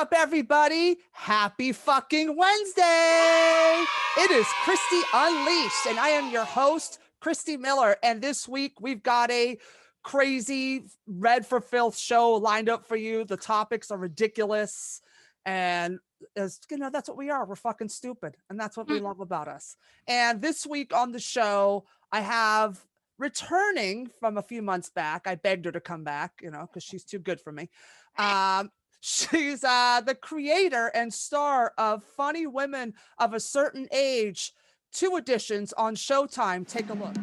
up, everybody? Happy fucking Wednesday! It is Christy Unleashed, and I am your host, Christy Miller. And this week, we've got a crazy Red for Filth show lined up for you. The topics are ridiculous. And as you know, that's what we are. We're fucking stupid. And that's what we love about us. And this week on the show, I have returning from a few months back. I begged her to come back, you know, because she's too good for me. She's the creator and star of Funny Women of a Certain Age, 2 editions on Showtime. Take a look.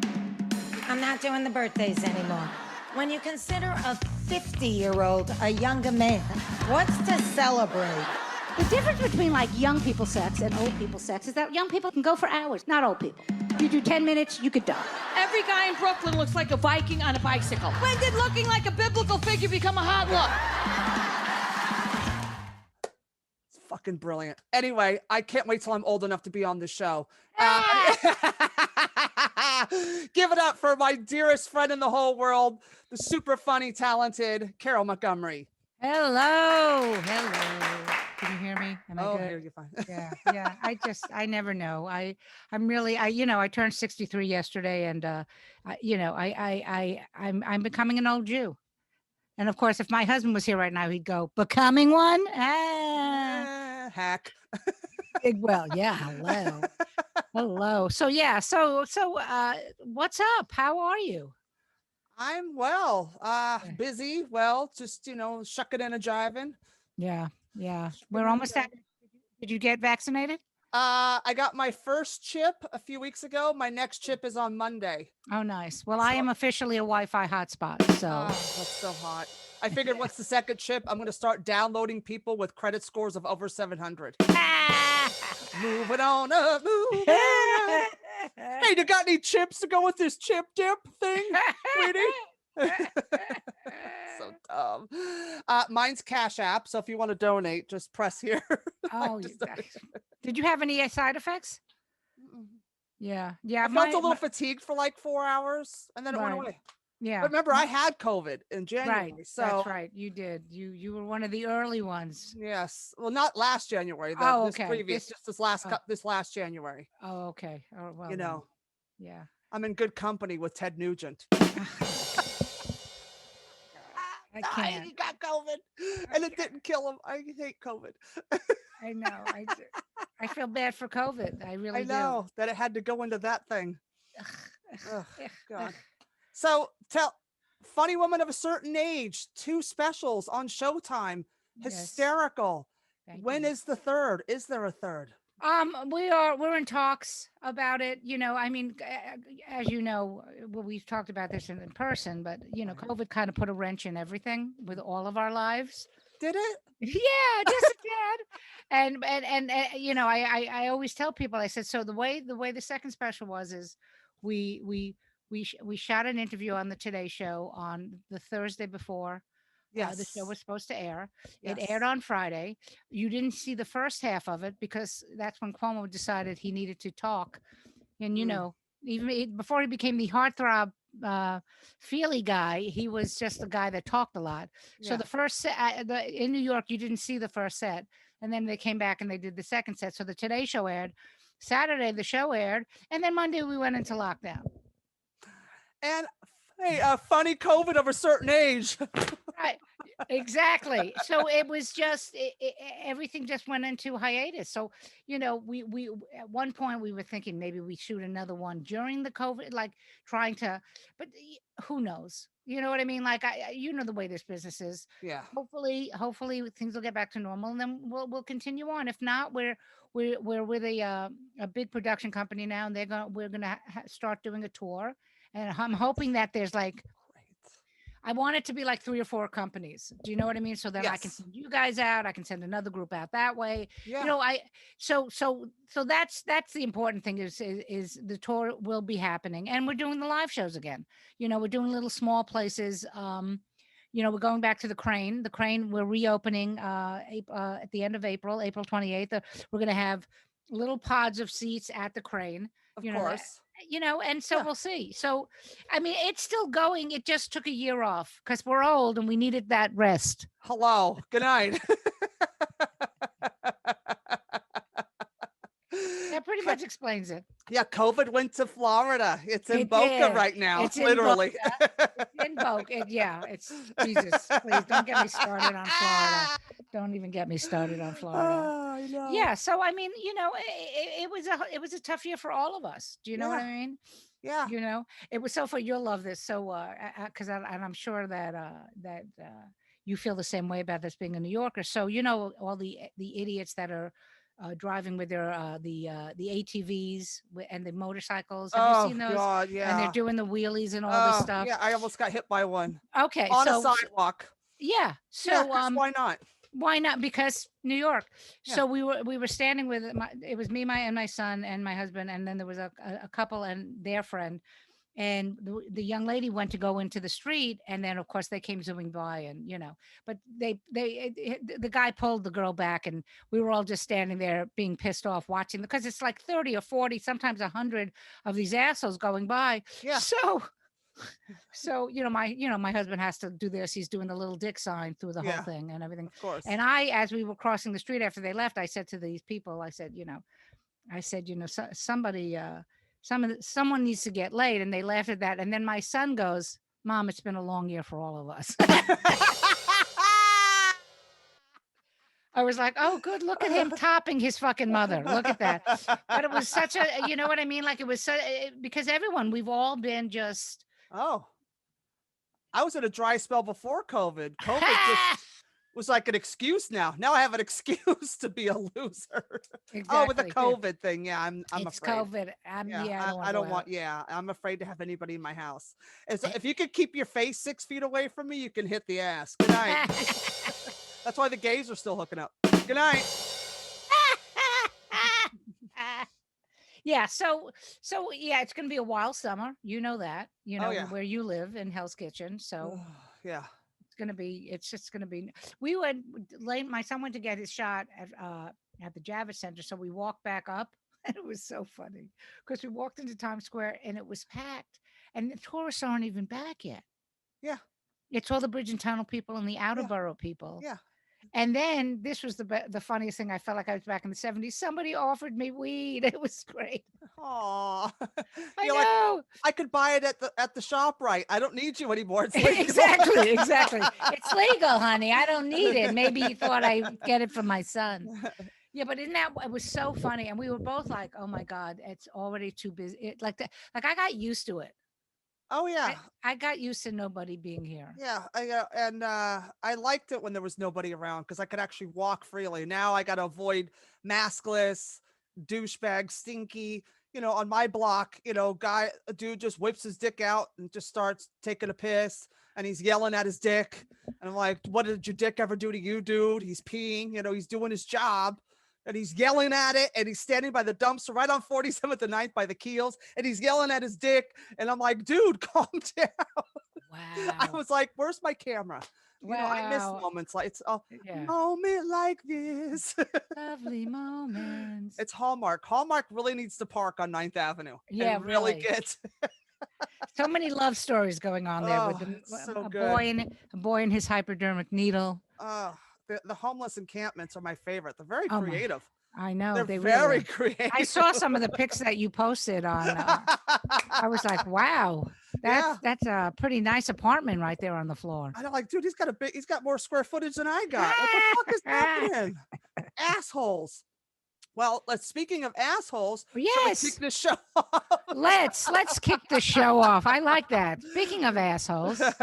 I'm not doing the birthdays anymore. When you consider a 50-year-old a younger man, what's to celebrate? The difference between like young people sex and old people sex is that young people can go for hours, not old people. You do 10 minutes, you could die. Every guy in Brooklyn looks like a Viking on a bicycle. When did looking like a biblical figure become a hot look? Fucking brilliant. Anyway, I can't wait till I'm old enough to be on the show. Give it up for my dearest friend in the whole world, the super funny, talented Carole Montgomery. Hello. Can you hear me? Am I good? I hear you fine. Yeah. I never know. I turned 63 yesterday, and I'm becoming an old Jew. And of course, if my husband was here right now, he'd go, "Becoming one?" Hack. Well, yeah. Hello. So what's up? How are you? I'm well. Busy. Well, just shucking and a jiving. Yeah. We're almost at. Did you get vaccinated? I got my first chip a few weeks ago. My next chip is on Monday. Oh, nice. Well, I am officially a Wi-Fi hotspot. So that's so hot. I figured, what's the second chip? I'm going to start downloading people with credit scores of over 700. Moving on up, moving on up. Hey, you got any chips to go with this chip dip thing, sweetie? So dumb. Mine's Cash App, so if you want to donate, just press here. Oh, did you have any side effects? Yeah. I felt a little fatigued for like 4 hours, and then it went away. Yeah. But remember, I had COVID in January. Right. So that's right. You did. You were one of the early ones. Yes. Well, not last January. Okay. This last January. Oh, okay. Oh, well. Yeah. I'm in good company with Ted Nugent. I can't. He got COVID, and it didn't kill him. I hate COVID. I know. I feel bad for COVID. I really do. I know that it had to go into that thing. Ugh, God. So Funny Woman of a Certain Age, 2 specials on Showtime. Hysterical. Yes. When is the third? Is there a third? We're in talks about it. I mean, as you know, we've talked about this in person, but COVID kind of put a wrench in everything with all of our lives. Did it? Yeah, just a tad. And I always tell people, I said, so the way the second special was is we shot an interview on the Today Show on the Thursday before. Yes. The show was supposed to air. Yes. It aired on Friday. You didn't see the first half of it because that's when Cuomo decided he needed to talk. And, even before he became the heartthrob feely guy, he was just a guy that talked a lot. So the first set in New York, you didn't see the first set. And then they came back and they did the second set. So the Today Show aired. Saturday, the show aired. And then Monday, we went into lockdown. And hey, funny COVID of a certain age. Right, exactly. So it was just everything just went into hiatus. So we at one point we were thinking maybe we shoot another one during the COVID, like trying to, but who knows? You know what I mean? Like the way this business is. Yeah. Hopefully things will get back to normal, and then we'll continue on. If not, we're with a big production company now, and we're gonna start doing a tour. And I'm hoping that there's I want it to be like 3 or 4 companies. Do you know what I mean? So that I can send you guys out. I can send another group out that way. Yeah. So that's the important thing is the tour will be happening, and we're doing the live shows again. We're doing little small places. We're going back to the Crane. The Crane, we're reopening at the end of April 28th. We're going to have little pods of seats at the Crane. Of course. And so we'll see. So, I mean, it's still going. It just took a year off because we're old and we needed that rest. Hello. Good night. That pretty much explains it. Yeah, COVID went to Florida. It's in It Boca did. right now, It's in literally. In Boca. Yeah, it's Jesus. Please don't get me started on Florida. Don't even get me started on Florida. Oh, I know. Yeah, so I mean, it was a tough year for all of us. Do you know what I mean? Yeah. It was so for you'll love this. So because and I'm sure that you feel the same way about this being a New Yorker. So all the idiots that are driving with their the ATVs and the motorcycles. Have you seen those? God, And they're yeah. doing the wheelies and all this stuff. Yeah, I almost got hit by one Okay, on a so sidewalk. yeah, Yeah, so 'cause why not? why not? Because New York. Yeah. So we were standing with it was me, my son and my husband, and then there was a couple and their friend, and the young lady went to go into the street, and then of course they came zooming by, and but the guy pulled the girl back, and we were all just standing there being pissed off watching, because it's like 30 or 40, sometimes 100 of these assholes going by. Yeah. So my husband has to do this. He's doing the little dick sign through the whole thing and everything. Of course. And I, as we were crossing the street after they left, I said to these people, I said, someone needs to get laid. And they laughed at that. And then my son goes, Mom, it's been a long year for all of us. I was like, oh, good. Look at him topping his fucking mother. Look at that. But it was such a, you know what I mean? Like it was because we've all been just. Oh, I was in a dry spell before COVID. COVID just was like an excuse now. Now I have an excuse to be a loser. Exactly. Oh, with the COVID thing. Yeah, I'm It's afraid. COVID. I don't want. Yeah, I'm afraid to have anybody in my house. If you could keep your face 6 feet away from me, you can hit the ass. Good night. That's why the gays are still hooking up. Good night. Yeah, so yeah, it's gonna be a wild summer. You know that. Where you live in Hell's Kitchen. So yeah, it's just gonna be. We would my son went to get his shot at the Javits Center, so we walked back up, and it was so funny because we walked into Times Square and it was packed, and the tourists aren't even back yet. Yeah, it's all the bridge and tunnel people and the outer borough people. Yeah. And then this was the funniest thing. I felt like I was back in the 70s. Somebody offered me weed. It was great. Aw. I know. Like, I could buy it at the ShopRite. I don't need you anymore. It's legal. Exactly. It's legal, honey. I don't need it. Maybe you thought I'd get it for my son. Yeah, but it was so funny. And we were both like, oh my God, it's already too busy. Like I got used to it. Oh yeah, I got used to nobody being here. Yeah, I liked it when there was nobody around because I could actually walk freely. Now I got to avoid maskless, douchebag, stinky. On my block, a dude just whips his dick out and just starts taking a piss, and he's yelling at his dick. And I'm like, what did your dick ever do to you, dude? He's peeing, he's doing his job. And he's yelling at it, and he's standing by the dumpster right on 47th and 9th by the Keels, and he's yelling at his dick. And I'm like, dude, calm down. Wow. I was like, where's my camera? I miss moments like it's a moment like this. Lovely moments. It's Hallmark. Hallmark really needs to park on 9th Avenue. Yeah, and really get. So many love stories going on there with a boy and his hypodermic needle. The homeless encampments are my favorite. They're very creative. I know. They're very creative. I saw some of the pics that you posted on. I was like, wow, that's a pretty nice apartment right there on the floor. I know, like, dude, he's got more square footage than I got. What the fuck is happening? Assholes. Well, speaking of assholes, yes, kick the show off. Let's kick the show off. I like that. Speaking of assholes, all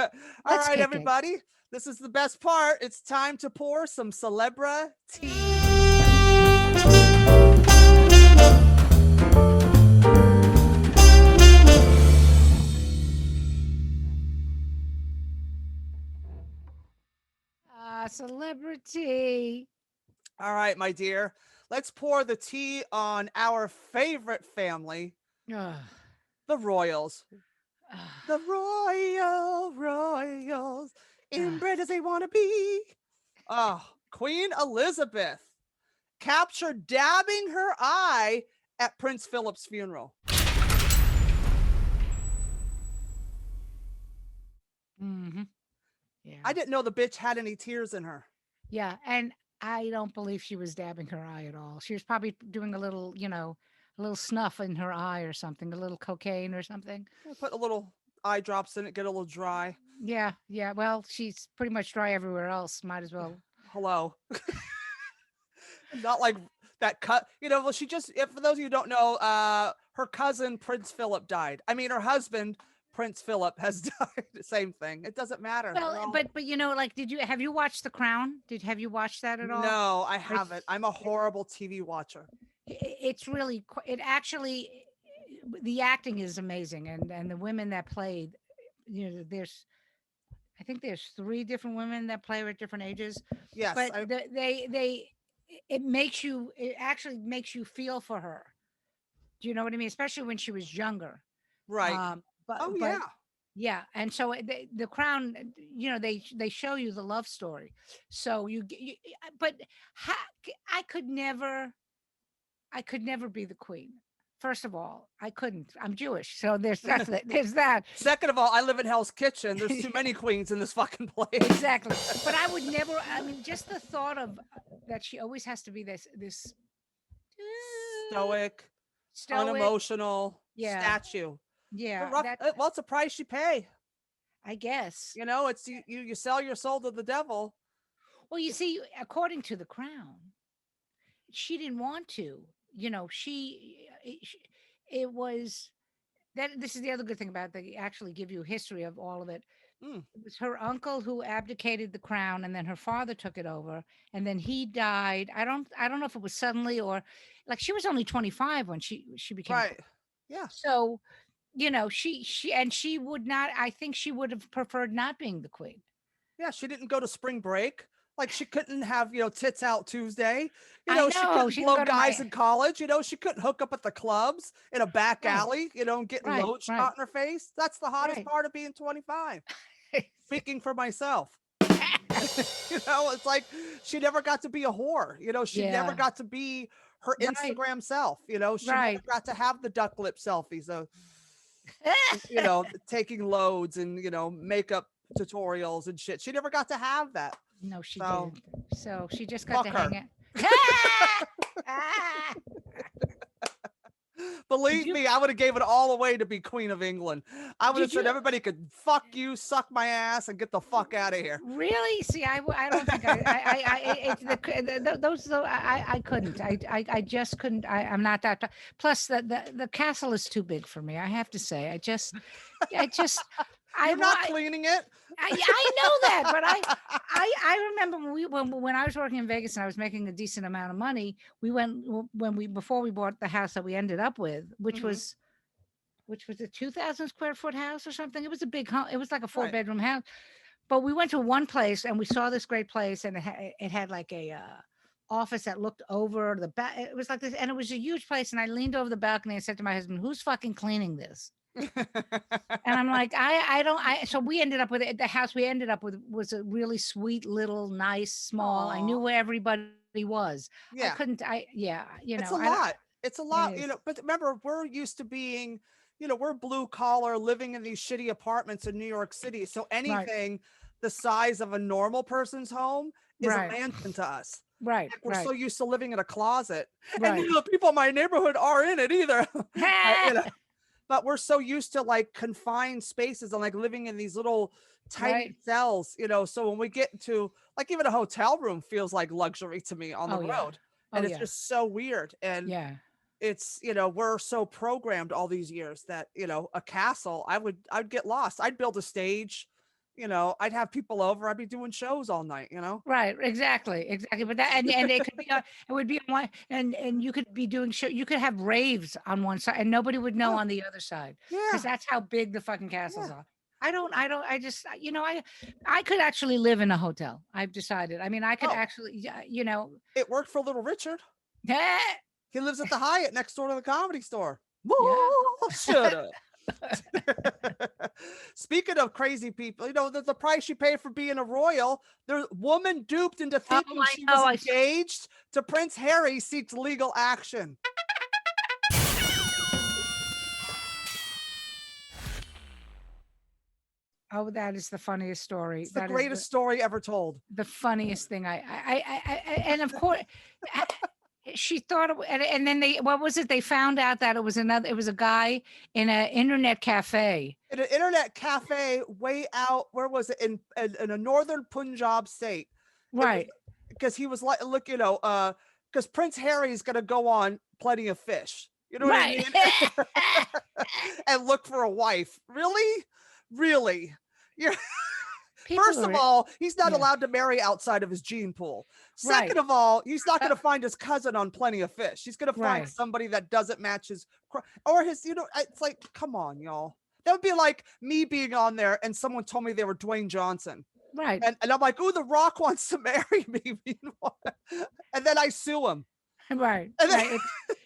right, everybody. This is the best part. It's time to pour some celebrity. Celebrity. All right, my dear. Let's pour the tea on our favorite family, the Royals. The Royals. Inbred as they want to be. Queen Elizabeth captured dabbing her eye at Prince Philip's funeral. Mm-hmm. Yeah. I didn't know the bitch had any tears in her. Yeah, and I don't believe she was dabbing her eye at all. She was probably doing a little, little snuff in her eye or something, a little cocaine or something. Put a little eye drops in it, get a little dry. Yeah, yeah. Well, she's pretty much dry everywhere else. Might as well. Hello. Not like that cut, well, she just, if, for those of you who don't know, her cousin Prince Philip died. I mean, her husband Prince Philip has died. Same thing. It doesn't matter. Well, but like, have you watched The Crown? Have you watched that at all? No, I haven't. I'm a horrible TV watcher. It's really, it actually, the acting is amazing, and the women that played, I think there's 3 different women that play her at different ages. Yes, but it actually makes you feel for her. Do you know what I mean? Especially when she was younger. Right. Yeah. Yeah, and so the Crown, they show you the love story. So but I could never be the queen. First of all, I couldn't. I'm Jewish, so there's that. Second of all, I live in Hell's Kitchen. There's too many queens in this fucking place. Exactly. But I would never. I mean, just the thought of that she always has to be this stoic, unemotional statue. Yeah. Well, it's a price you pay. I guess. It's you sell your soul to the devil. Well, you see, according to the Crown, she didn't want to. It was that. This is the other good thing about it. They actually give you a history of all of it. It was her uncle who abdicated the crown, and then her father took it over, and then he died. I don't know if it was suddenly or like she was only 25 when she became right. Yeah. So, she would not. I think she would have preferred not being the queen. Yeah, she didn't go to spring break. Like she couldn't have, tits out Tuesday. She couldn't blow guys in college. She couldn't hook up at the clubs in a back alley, and getting load shot in her face. That's the hottest part of being 25. Speaking for myself. It's like she never got to be a whore. She never got to be her Instagram self. She never got to have the duck lip selfies of, taking loads and, makeup tutorials and shit. She never got to have that. No, she didn't. So she just got to hang it. Believe me, I would have gave it all away to be Queen of England. I would have said everybody could fuck you, suck my ass, and get the fuck out of here. Really? See, I don't think I couldn't. I just couldn't. I'm not that. Plus, the castle is too big for me. I have to say. You're not cleaning it. I know that, but I remember when I was working in Vegas and I was making a decent amount of money. We went before we bought the house that we ended up with, which was a 2,000 square foot house or something. It was a big home. It was like a 4-bedroom house. But we went to one place and we saw this great place, and it had like a office that looked over the back. It was like this, and it was a huge place. And I leaned over the balcony and said to my husband, "Who's fucking cleaning this?" And I'm like, so we ended up with it. The house we ended up with was a really sweet, little, nice, small. I knew where everybody was. Yeah. It's a lot. It's a lot, but remember, we're used to being, we're blue collar living in these shitty apartments in New York City. So anything the size of a normal person's home is a mansion to us. Right. We're so used to living in a closet. And the people in my neighborhood are in it either. But we're so used to like confined spaces and like living in these little tiny cells, so when we get to like even a hotel room feels like luxury to me on the road. And it's just so weird. And it's, we're so programmed all these years that, a castle, I'd get lost. I'd build a stage, I'd have people over, I'd be doing shows all night, Right. Exactly. But that, and it could be, it would be one, and you could be doing show. You could have raves on one side and nobody would know on the other side. Because that's how big the fucking castles are. I could actually live in a hotel. I've decided. I mean, I could actually, It worked for Little Richard. Yeah. He lives at the Hyatt next door to the Comedy Store. Whoa, shut up. Speaking of crazy people, the price you pay for being a royal. The woman duped into thinking she was engaged to Prince Harry seeks legal action. Oh, that is the funniest story. It's the greatest story ever told. The funniest thing and of course, She thought, and then what was it? They found out that it was a guy in an internet cafe. In an internet cafe way out, where was it? In a northern Punjab state. Right. Because he was like, look, because Prince Harry's going to go on Plenty of Fish. You know what I Right. mean? And look for a wife. Really? Really? You're First of all, he's not allowed to marry outside of his gene pool. Second of all, he's not going to find his cousin on Plenty of Fish. He's going to find somebody that doesn't match his or his, it's like, come on, y'all. That would be like me being on there and someone told me they were Dwayne Johnson. Right. And I'm like, oh, The Rock wants to marry me. And then I sue him. Right. Right.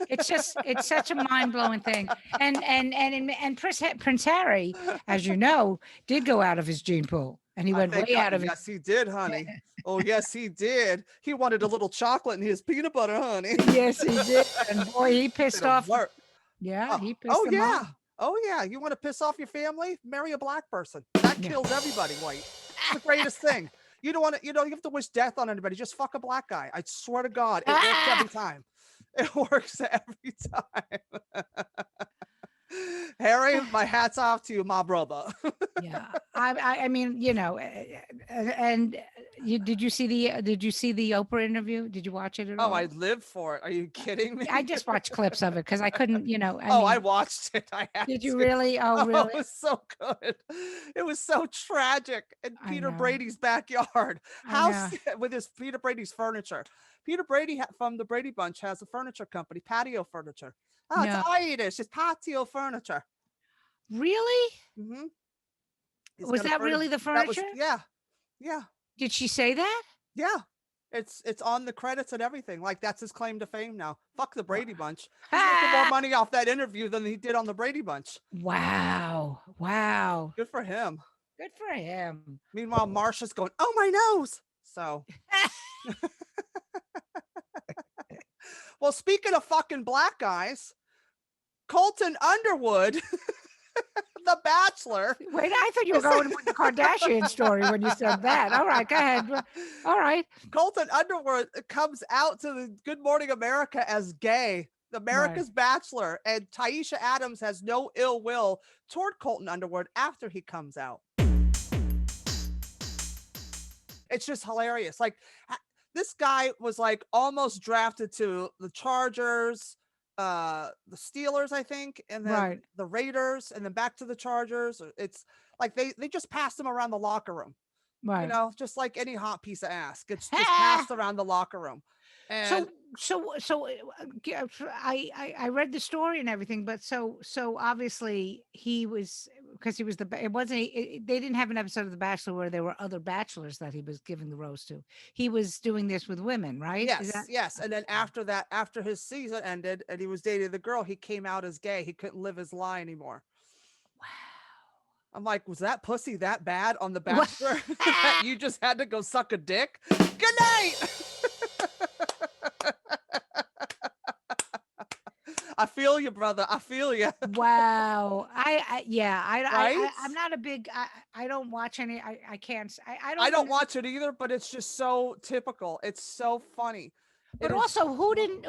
It's such a mind-blowing thing. And Prince Harry, as you know, did go out of his gene pool. And he went way out of it. Yes, he did, honey. Oh, yes, he did. He wanted a little chocolate in his peanut butter, honey. Yes, he did. And boy, he pissed off. Yeah, he pissed off. Oh, yeah. You want to piss off your family? Marry a black person. That kills everybody white. It's the greatest thing. You don't want to, you have to wish death on anybody. Just fuck a black guy. I swear to God, it works every time. It works every time. Harry, my hat's off to you, my brother. Yeah, I mean, and did you see the Oprah interview? Did you watch it at all? Oh, I live for it. Are you kidding me? I just watched clips of it because I couldn't, I watched it. Did you really? Oh, really? It was so good. It was so tragic in Peter Brady's backyard. With his Peter Brady's furniture. Peter Brady from the Brady Bunch has a furniture company, Patio Furniture. Oh, it's Irish. It's patio furniture. Really? Mm-hmm. Was that really the furniture? Yeah. Did she say that? Yeah. It's on the credits and everything. Like, that's his claim to fame now. Fuck the Brady Bunch. He's making more money off that interview than he did on the Brady Bunch. Wow. Good for him. Good for him. Meanwhile, Marsha's going, oh, my nose. So. Well, speaking of fucking black guys, Colton Underwood, The Bachelor. Wait, I thought you were going with the Kardashian story when you said that. All right, go ahead. All right. Colton Underwood comes out to the Good Morning America as gay, America's Bachelor, and Taisha Adams has no ill will toward Colton Underwood after he comes out. It's just hilarious. Like, this guy was like almost drafted to the Chargers, the Steelers, I think, and then the Raiders, and then back to the Chargers. It's like they just passed him around the locker room. Right. Just like any hot piece of ass gets just passed around the locker room. And so I read the story and everything, but so obviously he was, because he was they didn't have an episode of The Bachelor where there were other bachelors that he was giving the rose to. He was doing this with women, right? Yes. And then after that, after his season ended and he was dating the girl, he came out as gay. He couldn't live his lie anymore. Wow. I'm like, was that pussy that bad on The Bachelor that you just had to go suck a dick? Good night. I feel you, brother. I feel you. Wow. I'm not a big, I don't watch any, I can't, I don't watch it either, but it's just so typical. It's so funny. But also, who didn't,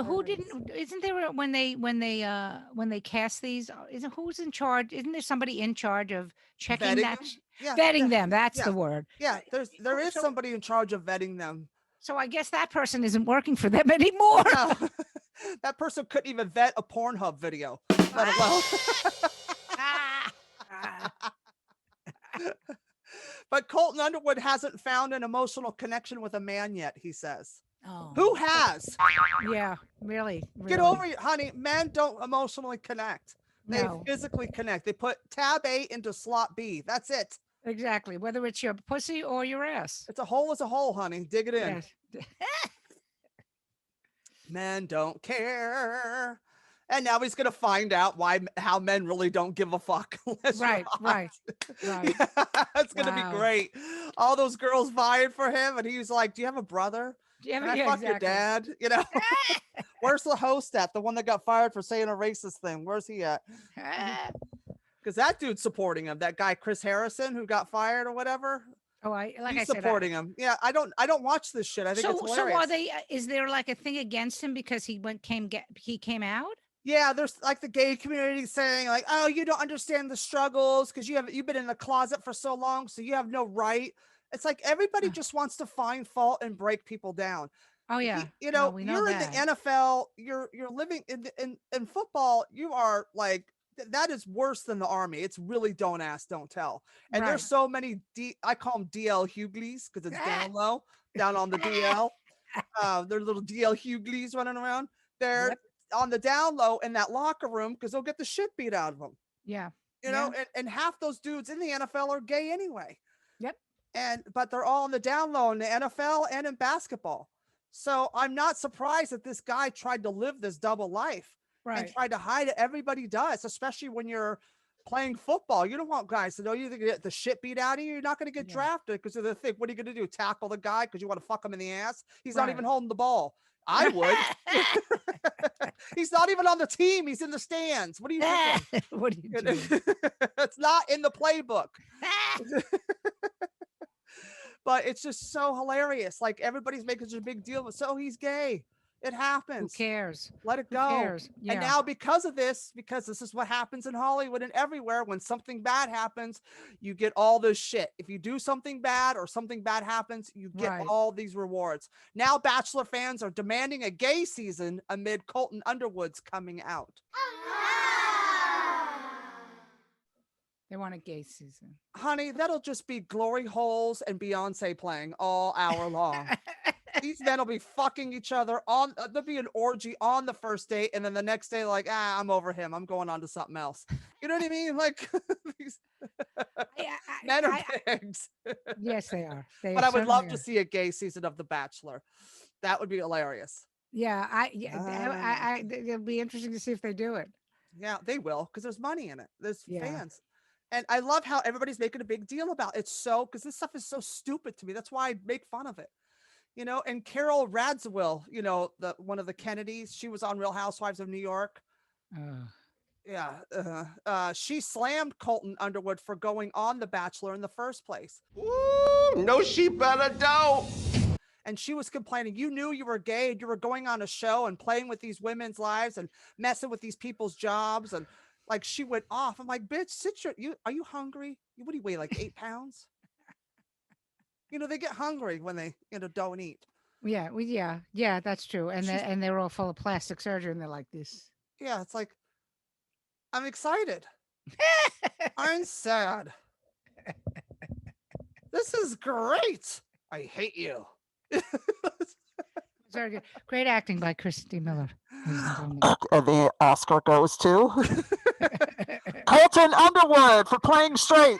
isn't there, when they cast these, who's in charge? Isn't there somebody in charge of checking vetting that? them? Vetting them. That's the word. Yeah. There is somebody in charge of vetting them. So I guess that person isn't working for them anymore. No. That person couldn't even vet a Pornhub video, let alone. But Colton Underwood hasn't found an emotional connection with a man yet, he says. Oh. Who has? Yeah, really. Get over it, honey. Men don't emotionally connect. They physically connect. They put tab A into slot B. That's it. Exactly. Whether it's your pussy or your ass. It's a hole is a hole, honey. Dig it in. Yes. Men don't care. And now he's going to find out how men really don't give a fuck. Right. Yeah, it's going to be great. All those girls vying for him. And he's like, do you have a brother? Can I fuck your dad? Where's the host at? The one that got fired for saying a racist thing. Where's he at? Because that dude's supporting him. That guy, Chris Harrison, who got fired or whatever. Oh, like I He's said, supporting him. Yeah, I don't watch this shit. I think it's hilarious. so are they? Is there like a thing against him because he came out? Yeah, there's like the gay community saying like, oh, you don't understand the struggles because you've been in the closet for so long, so you have no right. It's like everybody just wants to find fault and break people down. Oh yeah, You no, know, we know you're in the that. NFL, you're living in football, you are like that is worse than the army. It's really don't ask, don't tell. And Right. there's so many I call them DL Hughleys because it's down low, down on the DL. There's little DL Hughleys running around. They're Yep. on the down low in that locker room because they'll get the shit beat out of them. Yeah. You Yeah. know, and half those dudes in the NFL are gay anyway. Yep. But they're all on the down low in the NFL and in basketball. So I'm not surprised that this guy tried to live this double life and Right. tried to hide it. Everybody does, especially when you're playing football. You don't want guys to know you're going to get the shit beat out of you. You're not going to get Yeah. drafted because of the thing. What are you going to do? Tackle the guy because you want to fuck him in the ass? He's not even Right. holding the ball. I would. He's not even on the team. He's in the stands. What are you thinking? What are you doing? It's not in the playbook. But it's just so hilarious. Like everybody's making such a big deal, but so he's gay. It happens. Who cares? Let it Who go. cares? And Yeah. now because this is what happens in Hollywood and everywhere, when something bad happens, you get all this shit. If you do something bad or something bad happens, you get Right. all these rewards. Now Bachelor fans are demanding a gay season amid Colton Underwood's coming out. They want a gay season. Honey, that'll just be glory holes and Beyonce playing all hour long. These men will be fucking each other on, there'll be an orgy on the first date. And then the next day, like, I'm over him. I'm going on to something else. You know what I mean? Like these men are pigs. Yes, they are. But I would love to certainly see a gay season of The Bachelor. That would be hilarious. are. Yeah, it'll be interesting to see if they do it. Yeah, they will, because there's money in it. There's Yeah. fans. And I love how everybody's making a big deal about it. Because this stuff is so stupid to me. That's why I make fun of it. You know, and Carole Radziwill, you know, one of the Kennedys, she was on Real Housewives of New York. Yeah. She slammed Colton Underwood for going on The Bachelor in the first place. Ooh, no, she better don't. And she was complaining, you knew you were gay and you were going on a show and playing with these women's lives and messing with these people's jobs. And like, she went off. I'm like, bitch, are you hungry? What do you weigh, like 8 pounds? You know, they get hungry when they, don't eat. Yeah, yeah, that's true. And they're all full of plastic surgery, and they're like this. Yeah, it's like, I'm excited. I'm sad. This is great. I hate you. Very good. Great acting by Christy Miller. And the Oscar goes to Colton Underwood for playing straight.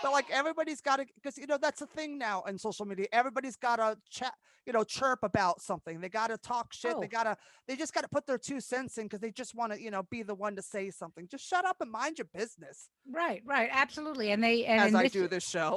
But like everybody's got to, because that's the thing now on social media. Everybody's got to chat, chirp about something. They got to talk shit. They just got to put their 2 cents in because they just want to, be the one to say something. Just shut up and mind your business. Right, absolutely. And I do this show.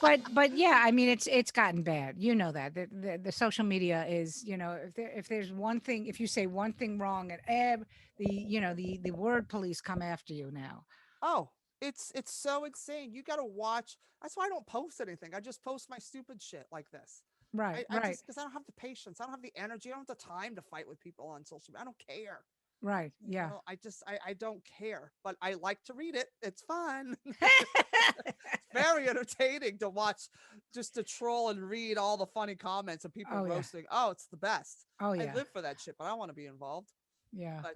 but yeah, I mean, it's gotten bad. You know that the social media is, if there's one thing, if you say one thing wrong, and the word police come after you now. Oh. It's so insane. You got to watch. That's why I don't post anything. I just post my stupid shit like this. Right. Because I don't have the patience. I don't have the energy. I don't have the time to fight with people on social media. I don't care. Right. Yeah. I don't care, but I like to read it. It's fun. It's very entertaining to watch, just to troll and read all the funny comments and people roasting. Oh, it's the best. Oh yeah. I live for that shit, but I don't want to be involved. Yeah. But,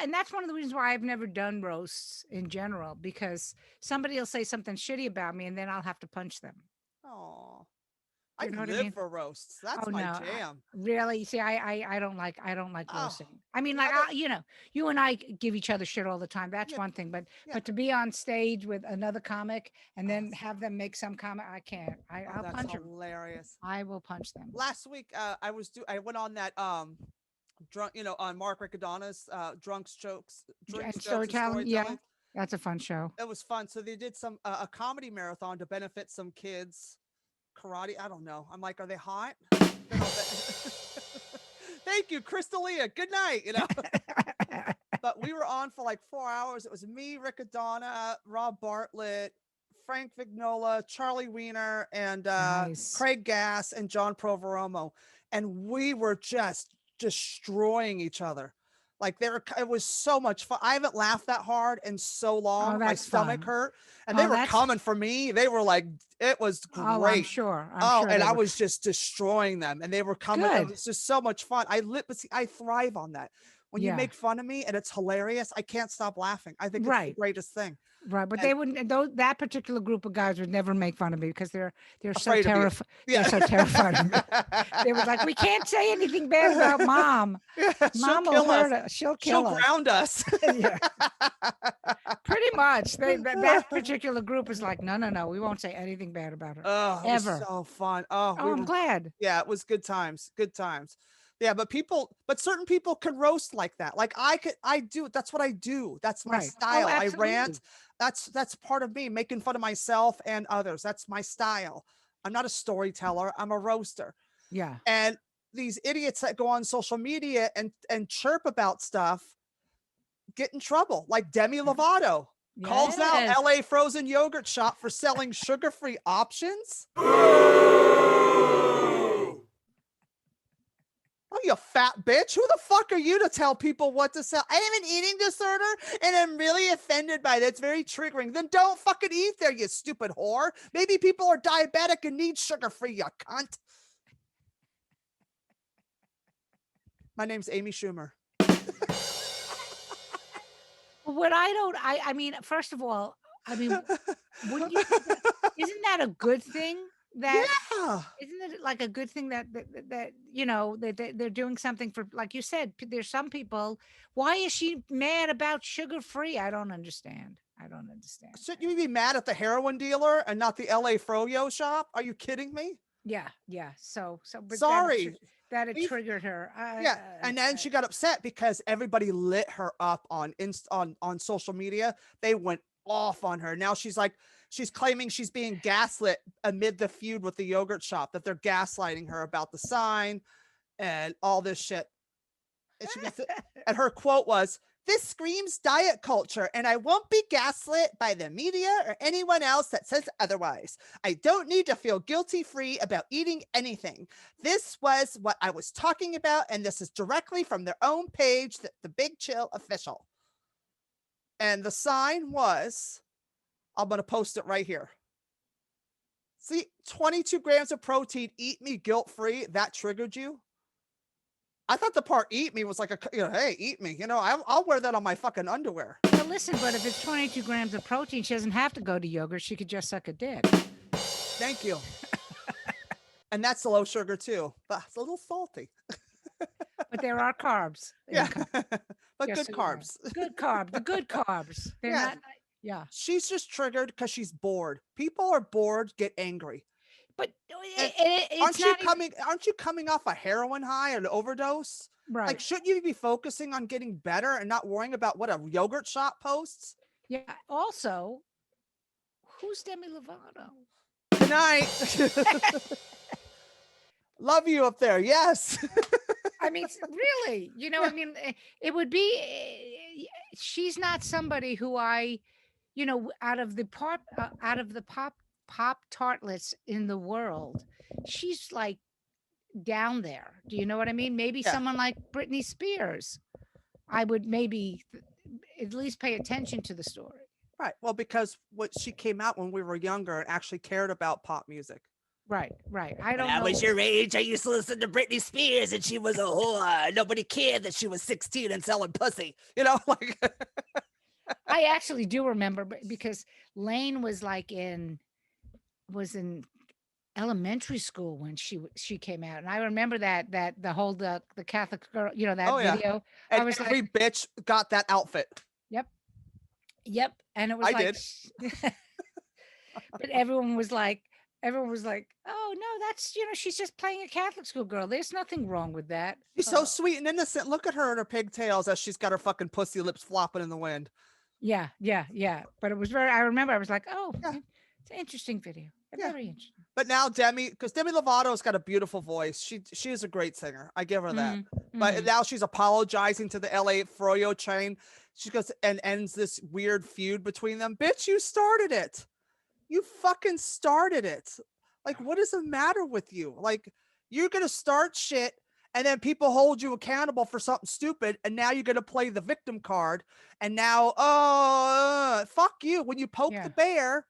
and that's one of the reasons why I've never done roasts in general, because somebody will say something shitty about me and then I'll have to punch them. Oh, I know what live I mean? for roasts. That's my jam. Really? See, I don't like roasting. I mean, Yeah, you and I give each other shit all the time. That's one thing, but to be on stage with another comic and then have them make some comment, I can't. I'll punch them. Hilarious. I will punch them. Last week, I went on that drunk, on Mark Riccadonna's drunk jokes And storytelling. Yeah, that's a fun show. It was fun. So they did some a comedy marathon to benefit some kids. Karate, I don't know. I'm like, are they hot? Thank you, Crystalia. Good night. but we were on for like 4 hours. It was me, Riccadonna, Rob Bartlett, Frank Vignola, Charlie Wiener, and Nice. Craig Gass and John Proveromo. And we were just destroying each other. Like it was so much fun. I haven't laughed that hard in so long. My that's stomach fun. hurt, and they Oh, were that's- coming for me. They were like, it was great. Oh, I'm sure. I'm Oh, sure and they I were. was just destroying them, and they were coming. It Good. was just so much fun. But see, I thrive on that. When you Yeah. make fun of me and it's hilarious, I can't stop laughing. I think it's the Right. greatest thing. Right, but And- they wouldn't. That particular group of guys would never make fun of me because they're so Afraid of you. terrified. Yeah. They're so terrified of me. They was like, we can't say anything bad about mom. Yeah, Mom she'll will kill hurt us. us. She'll She'll kill us. ground us. Yeah. Pretty much. That particular group is like, no, we won't say anything bad about her. Oh, it was Ever. so fun. Oh, I'm glad. yeah, it was good times. Good times. Yeah, but certain people can roast like that. Like I do. That's what I do. That's my Right. Oh, style. I absolutely. rant. That's part of me, making fun of myself and others. That's my style. I'm not a storyteller. I'm a roaster. Yeah. And these idiots that go on social media and chirp about stuff get in trouble. Like Demi Lovato calls out Yes. LA frozen yogurt shop for selling sugar-free options. Oh, you fat bitch. Who the fuck are you to tell people what to sell? I have an eating disorder and I'm really offended by that. It's very triggering. Then don't fucking eat there, you stupid whore. Maybe people are diabetic and need sugar-free, you cunt. My name's Amy Schumer. What I mean, first of all, I mean, wouldn't you, isn't that a good thing? That Yeah. isn't it like a good thing that you know that they're doing something for, like you said, there's some people. Why is she mad about sugar free? I don't understand. Shouldn't you be mad at the heroin dealer and not the LA Froyo shop? Are you kidding me? Yeah. So but Sorry. that it We've- triggered her. Yeah, and then she got upset because everybody lit her up on social media. They went off on her. Now she's claiming she's being gaslit amid the feud with the yogurt shop, that they're gaslighting her about the sign and all this shit. And her quote was, "This screams diet culture, and I won't be gaslit by the media or anyone else that says otherwise. I don't need to feel guilty-free about eating anything. This was what I was talking about, and this is directly from their own page, the Big Chill official." And the sign was, I'm going to post it right here. See, 22 grams of protein, eat me guilt-free. That triggered you? I thought the part "eat me" was like hey, eat me. I'll wear that on my fucking underwear. Well, listen, but if it's 22 grams of protein, she doesn't have to go to yogurt. She could just suck a dick. Thank you. And that's low sugar too, but it's a little salty. But there are carbs. Yeah, but Just good so you know. carbs. Good carb. The good carbs. They're Yeah. not. Yeah. She's just triggered because she's bored. People are bored, get angry. But And it's Aren't you not even- coming off a heroin high or an overdose? right. Like, shouldn't you be focusing on getting better and not worrying about what a yogurt shop posts? Yeah. Also, who's Demi Lovato? Good night. Love you up there. Yes. I mean, really, I mean, it would be. She's not somebody who out of the pop tartlets in the world, she's like down there. Do you know what I mean? Maybe Yeah. someone like Britney Spears, I would maybe at least pay attention to the story. Right. Well, because she came out when we were younger and actually cared about pop music. Right. I don't When I know. was your age, I used to listen to Britney Spears, and she was a whore. Nobody cared that she was 16 and selling pussy. Like I actually do remember because Lane was in elementary school when she came out, and I remember that the whole the Catholic girl, that Oh, yeah. video. and I was every bitch got that outfit. Yep, and it was I like, did. but everyone was like, oh no, that's she's just playing a Catholic school girl. There's nothing wrong with that. She's so sweet and innocent. Look at her in her pigtails as she's got her fucking pussy lips flopping in the wind. Yeah. But it was I remember I was like, oh, Yeah. it's an interesting video. Yeah. Very interesting. But now because Demi Lovato's got a beautiful voice. She is a great singer. I give her that. But now she's apologizing to the LA Froyo chain. She goes and ends this weird feud between them. Bitch, you started it. You fucking started it. Like, what is the matter with you? Like, you're gonna start shit and then people hold you accountable for something stupid, and now you're gonna play the victim card. And now, fuck you. When you poke the bear,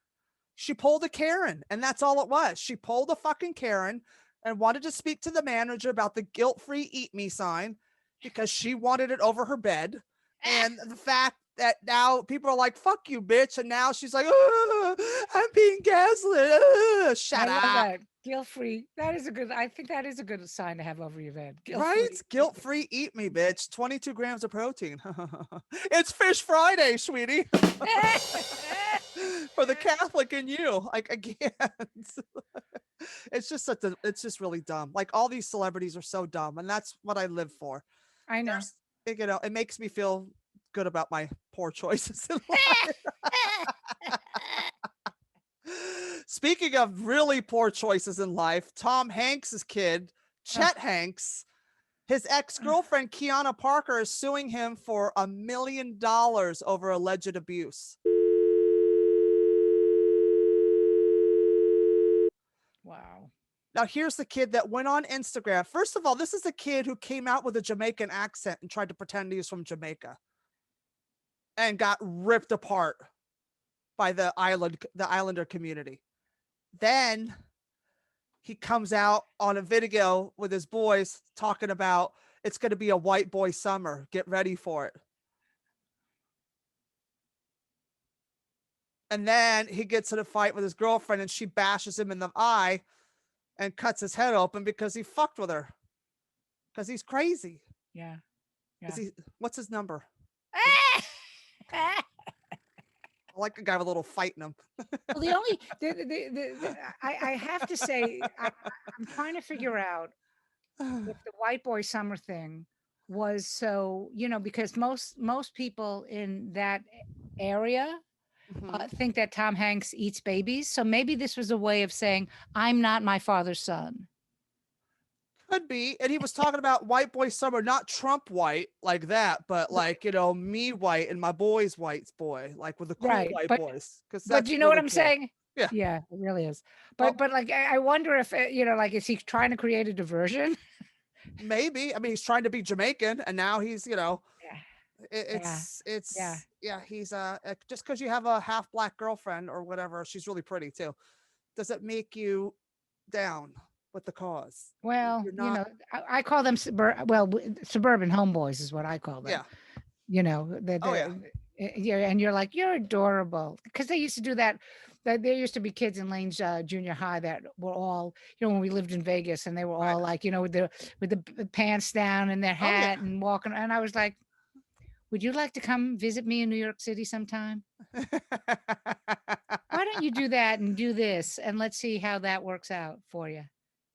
she pulled a Karen, and that's all it was. She pulled a fucking Karen and wanted to speak to the manager about the guilt-free eat me sign because she wanted it over her bed. And the fact that now people are like, fuck you, bitch. And now she's like, I'm being gaslit. Shut up. That. Guilt-free. I think that is a good sign to have over your bed. Right? Guilt-free eat me, bitch. 22 grams of protein. It's Fish Friday, sweetie. For the Catholic in you. Like, I can't. It's just really dumb. Like, all these celebrities are so dumb, and that's what I live for. I know. It makes me feel good about my poor choices in life. Speaking of really poor choices in life, Tom Hanks's kid, Chet Hanks, his ex-girlfriend Kiana Parker is suing him for $1 million over alleged abuse. Wow. Now, here's the kid that went on Instagram. First of all, this is a kid who came out with a Jamaican accent and tried to pretend he was from Jamaica and got ripped apart by the Islander community. Then he comes out on a video with his boys talking about it's going to be a white boy summer. Get ready for it. And then he gets in a fight with his girlfriend and she bashes him in the eye and cuts his head open because he fucked with her. Because he's crazy. Yeah. What's his number? I like a guy with a little fight in him. Well, I have to say, I'm trying to figure out if the white boy summer thing was so, because most people in that area think that Tom Hanks eats babies. So maybe this was a way of saying, I'm not my father's son. Could be. And he was talking about white boy summer, not Trump white like that, but like, me white and my boy's white boy, like with the cool white boys. But do you know what I'm saying? Yeah. Yeah, it really is. But like, I wonder if, like, is he trying to create a diversion? Maybe. I mean, he's trying to be Jamaican and now he's, he's just because you have a half black girlfriend or whatever, she's really pretty too. Does it make you down with the cause? Well, I call them suburban homeboys is what I call them. Yeah. And you're like, you're adorable, because they used to do that. There used to be kids in Lane's junior high that were all, when we lived in Vegas, and they were all like, with the pants down and their hat and walking. And I was like, would you like to come visit me in New York City sometime? Why don't you do that and do this, and let's see how that works out for you.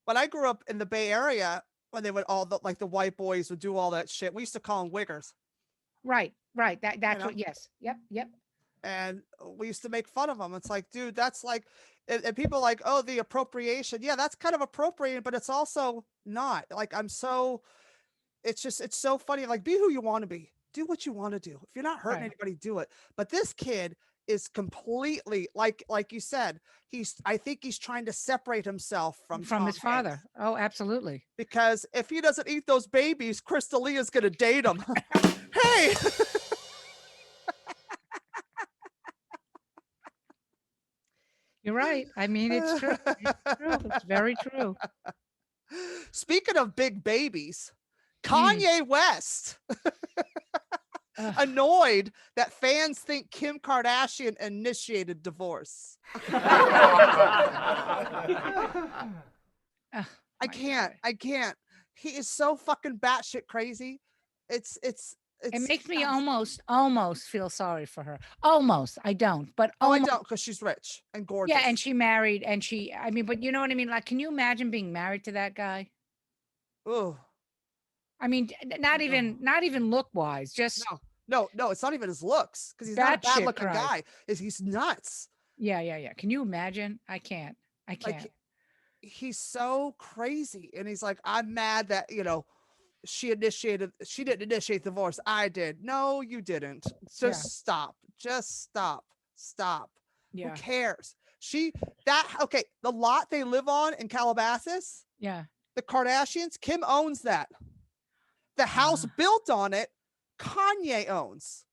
When I grew up in the Bay Area, when they would the white boys would do all that shit, we used to call them wiggers. Right. That's what. Yes. Yep. And we used to make fun of them. It's like, dude, that's like, and people are like, oh, the appropriation. Yeah, that's kind of appropriating, but it's also not. Like, it's so funny. Like, be who you want to be. Do what you want to do. If you're not hurting anybody, do it. But this kid is completely like you said, I think he's trying to separate himself from his father. Oh, absolutely. Because if he doesn't eat those babies, Crystalia is going to date him. Hey. You're right. I mean, it's true. It's true. It's very true. Speaking of big babies, Kanye West annoyed that fans think Kim Kardashian initiated divorce. I can't. He is so fucking batshit crazy. It makes me almost feel sorry for her. Almost. I don't, but I don't, because she's rich and gorgeous. Yeah, and she married, but you know what I mean? Like, can you imagine being married to that guy? Oh. I mean, not even look wise, just no, it's not even his looks, because he's not a bad looking guy. He's nuts. Yeah. Can you imagine? I can't. I can't. Like, he's so crazy. And he's like, I'm mad that, she didn't initiate the divorce. I did. No, you didn't. Just stop. Just stop. Stop. Who Yeah. cares? The lot they live on in Calabasas, Yeah. the Kardashians, Kim owns that. The house built on it, Kanye owns.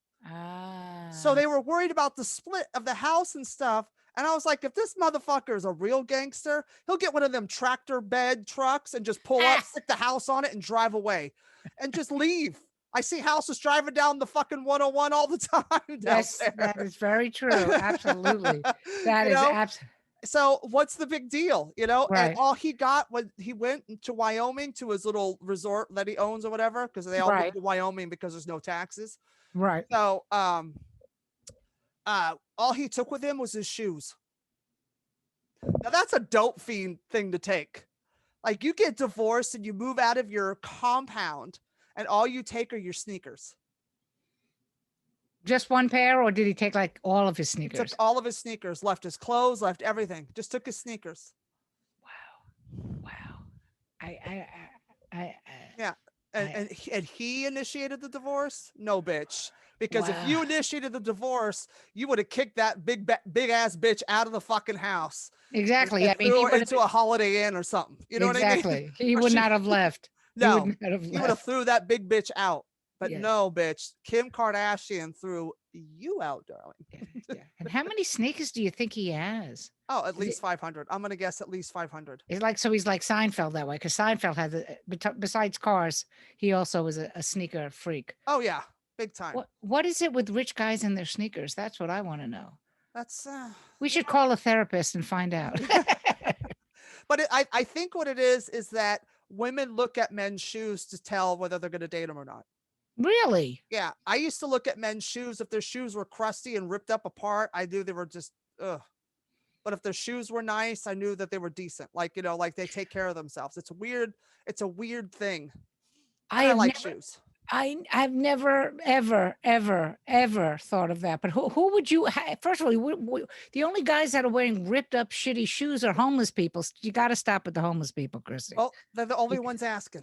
So they were worried about the split of the house and stuff. And I was like, if this motherfucker is a real gangster, he'll get one of them tractor bed trucks and just pull up, stick the house on it and drive away and just leave. I see houses driving down the fucking 101 all the time. Yes, that is very true. Absolutely. That is absolutely. So what's the big deal? Right. And all he got when he went to Wyoming to his little resort that he owns or whatever, because they all moved to Wyoming because there's no taxes. Right. So all he took with him was his shoes. Now that's a dope fiend thing to take. Like, you get divorced and you move out of your compound and all you take are your sneakers. Just one pair, or did he take like all of his sneakers? Took all of his sneakers, left his clothes, left everything. Just took his sneakers. Wow. Yeah. And he initiated the divorce? No, bitch. Because if you initiated the divorce, you would have kicked that big ass bitch out of the fucking house. Exactly. And threw her into a Holiday Inn or something. You know what I mean? Exactly. He would not have left. No, he would have threw that big bitch out. But Yes. no, bitch. Kim Kardashian threw you out, darling. Yeah. And how many sneakers do you think he has? Oh, at least 500. I'm going to guess at least 500. It's like, so he's like Seinfeld that way, because Seinfeld had, besides cars, he also was a sneaker freak. Oh, yeah. Big time. What is it with rich guys and their sneakers? That's what I want to know. That's we should call a therapist and find out. But I think what it is that women look at men's shoes to tell whether they're going to date them or not. Really? Yeah. I used to look at men's shoes. If their shoes were crusty and ripped up apart, I knew they were just, ugh. But if their shoes were nice, I knew that they were decent. Like, like they take care of themselves. It's a weird thing. I like shoes. I've never, ever thought of that. But who would you, first of all, the only guys that are wearing ripped up shitty shoes are homeless people. You got to stop with the homeless people, Christy. Well, they're the only ones asking.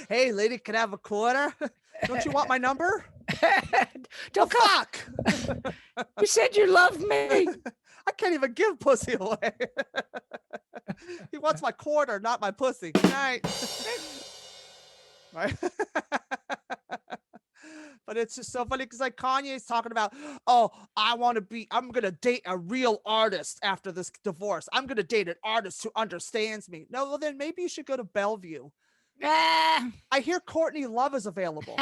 Hey, lady, can I have a quarter? Don't you want my number? Don't fuck. You said you loved me. I can't even give pussy away. He wants my quarter, not my pussy. Good night. Right. But it's just so funny because like Kanye's talking about, oh, I'm going to date a real artist after this divorce. I'm going to date an artist who understands me. No, well, then maybe you should go to Bellevue. I hear Courtney Love is available.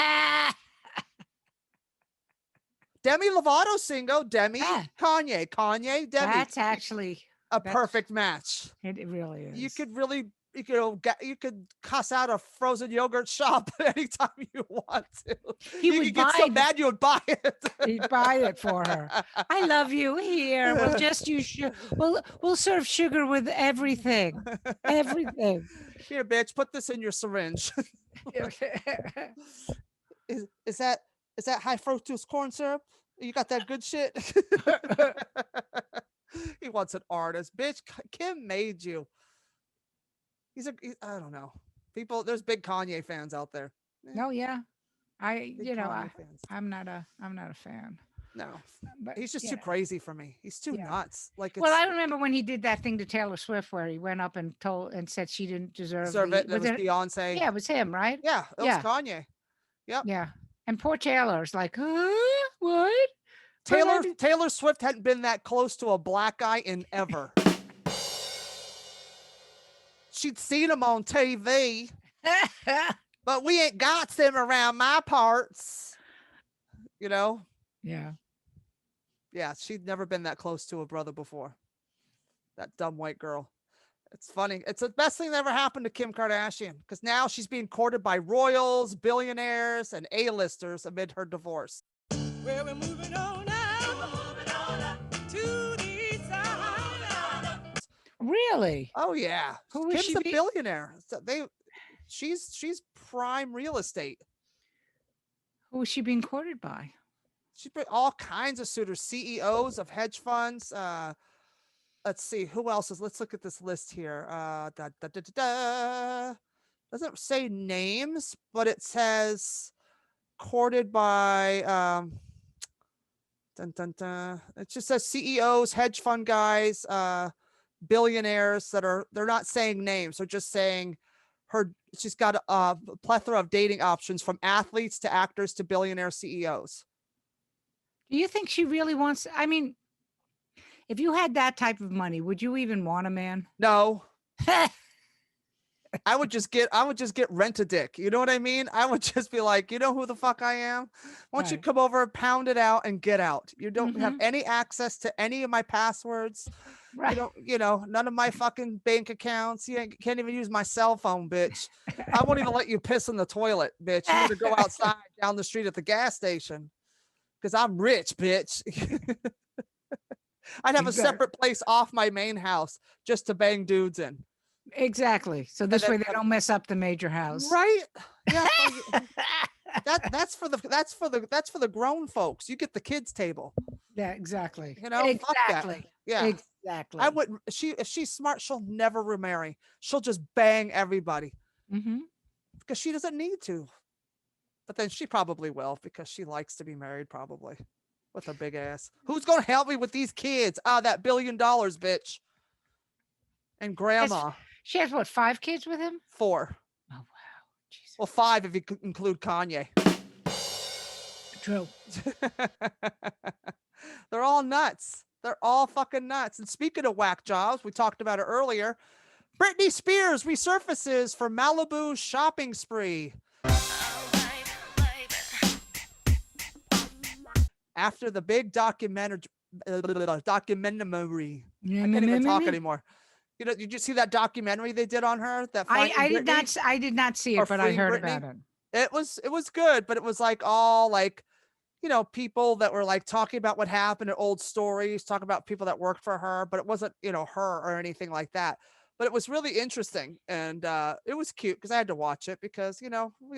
Demi Lovato single, Demi, Kanye, Demi. That's actually a perfect match. It really is. You could cuss out a frozen yogurt shop anytime you want to. You could get so bad you would buy it. He'd buy it for her. I love you. Here, we'll just use we'll serve sugar with everything. Everything. Here, bitch, put this in your syringe. Is that high fructose corn syrup? You got that good shit? He wants an artist. Bitch, Kim made you. I don't know. People, there's big Kanye fans out there. No, yeah. I'm not a fan. No, but he's just too crazy for me. He's too nuts. Like, well, I remember when he did that thing to Taylor Swift where he went up and said she didn't deserve it. It was Beyonce. Yeah, it was him, right? Yeah, it was Kanye. Yep. Yeah, and poor Taylor's like, what? Taylor Swift hadn't been that close to a black guy in ever. She'd seen him on TV, but we ain't got them around my parts. Yeah. Yeah, she'd never been that close to a brother before. That dumb white girl. It's funny. It's the best thing that ever happened to Kim Kardashian because now she's being courted by royals, billionaires, and A-listers amid her divorce. Well, we're moving on now. We're moving on up to the east side. Really? Oh yeah. Who is Kim's a billionaire. So she's prime real estate. Who is she being courted by? She's been all kinds of suitors, CEOs of hedge funds, let's see who else is. Let's look at this list here. Doesn't say names, but it says courted by dun, dun, dun. It just says CEOs, hedge fund guys, billionaires they're not saying names. They're just saying she's got a plethora of dating options from athletes to actors to billionaire CEOs. Do you think she really wants? I mean, if you had that type of money, would you even want a man? No. I would just get Rent-A-Dick. You know what I mean? I would just be like, you know who the fuck I am? Why don't you Right. come over, pound it out, and get out? You don't have Mhm. any access to any of my passwords. You Right. don't, none of my fucking bank accounts. Can't even use my cell phone, bitch. I won't even let you piss in the toilet, bitch. You gotta go outside down the street at the gas station. Because I'm rich, bitch. I'd have a Exactly. separate place off my main house just to bang dudes in. Exactly. So And this then way they don't mess up the major house. right? Yeah. That's for the grown folks. You get the kids table. Yeah, exactly. Fuck that. Exactly. Yeah. Exactly. I wouldn't. If she's smart, she'll never remarry. She'll just bang everybody Mm-hmm. because she doesn't need to. But then she probably will because she likes to be married, probably with her big ass. Who's gonna help me with these kids? That $1 billion, bitch. And grandma. She has what, 5 kids with him? 4. Oh wow. Jesus. Well, 5 if you include Kanye. True. They're all nuts. They're all fucking nuts. And speaking of whack jobs, we talked about it earlier. Britney Spears resurfaces for Malibu shopping spree. After the big documentary. I can't even talk anymore. Did you see that documentary they did on her? I did not see it, but I heard about it. It was good, but it was like all like, people that were like talking about what happened, and old stories, talking about people that worked for her, but it wasn't, her or anything like that. But it was really interesting, and it was cute because I had to watch it because, we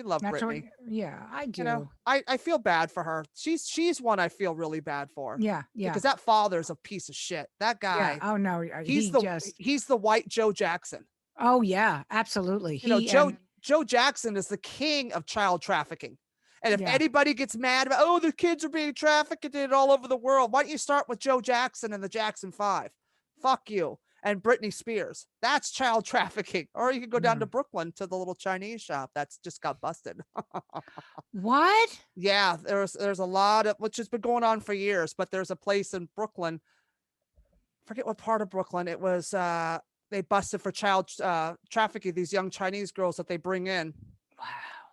love That's what, Britney. yeah, I do. I feel bad for her. She's one I feel really bad for. Yeah, yeah. Because that father's a piece of shit. That guy. Yeah. Oh no, He's the white Joe Jackson. Oh yeah, absolutely. Joe Jackson is the king of child trafficking. And if Yeah. anybody gets mad about, the kids are being trafficked all over the world, why don't you start with Joe Jackson and the Jackson 5? Fuck you. And Britney Spears. That's child trafficking. Or you could go down to Brooklyn to the little Chinese shop that's just got busted. What? Yeah, there's a lot of, which has been going on for years, but there's a place in Brooklyn. Forget what part of Brooklyn it was. They busted for child trafficking these young Chinese girls that they bring in. Wow.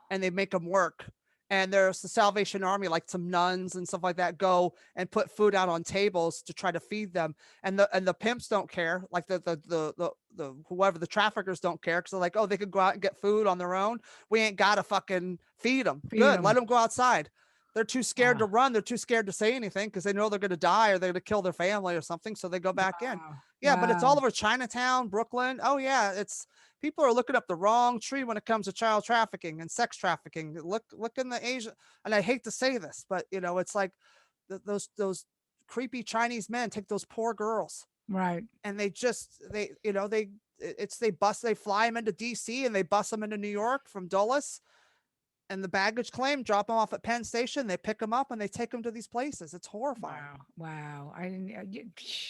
And they make them work. And there's the Salvation Army, like some nuns and stuff like that, go and put food out on tables to try to feed them. And the pimps don't care, like the whoever the traffickers don't care, because they're like, they could go out and get food on their own. We ain't gotta fucking feed them. Good, let them go outside. They're too scared to run. They're too scared to say anything because they know they're gonna die or they're gonna kill their family or something. So they go back in. Yeah, but it's all over Chinatown, Brooklyn. Oh yeah, people are looking up the wrong tree when it comes to child trafficking and sex trafficking. Look in the Asia, and I hate to say this, but it's like those creepy Chinese men take those poor girls, right? And they fly them into DC and they bus them into New York from Dulles, and the baggage claim, drop them off at Penn Station. They pick them up and they take them to these places. It's horrifying. Wow. I didn't.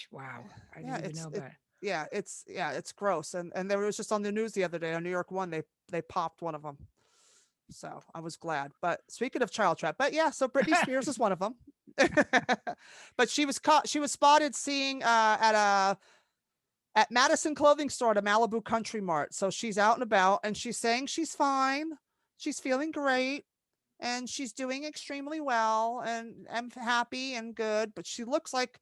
Wow. I didn't even know that. It's gross. And there was just on the news the other day on New York One, they popped one of them. So I was glad. But speaking of child trap, so Britney Spears is one of them. But she was spotted seeing at Madison Clothing Store at a Malibu Country Mart. So she's out and about and she's saying she's fine. She's feeling great and she's doing extremely well and I'm happy and good, but she looks like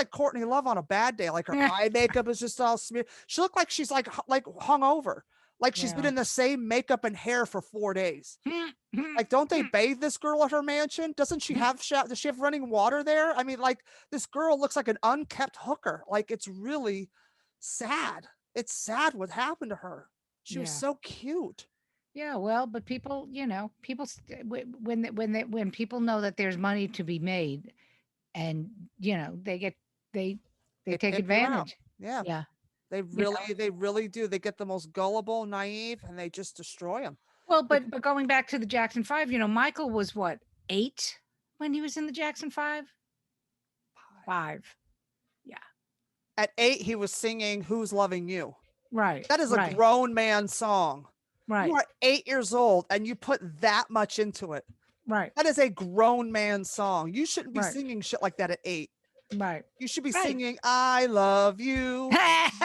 Courtney Love on a bad day. Like her eye makeup is just all smeared. She looked like she's like hungover. Like she's been in the same makeup and hair for 4 days. Like, don't they bathe this girl at her mansion? Doesn't she have does she have running water there? I mean, like this girl looks like an unkept hooker. Like it's really sad. It's sad what happened to her. She was so cute. Yeah, well, but people, when people know that there's money to be made, and they They take pimp you out. advantage. Yeah. Yeah. They really do. They get the most gullible, naive, and they just destroy them. Well, but going back to the Jackson 5, Michael was what, 8 when he was in the Jackson 5? 5. Yeah. At 8, he was singing "Who's Loving You." Right. That is a right. grown man song. Right. You are 8 years old and you put that much into it. Right. That is a grown man song. You shouldn't be Right. singing shit like that at 8. Right. You should be Right. singing "I love you,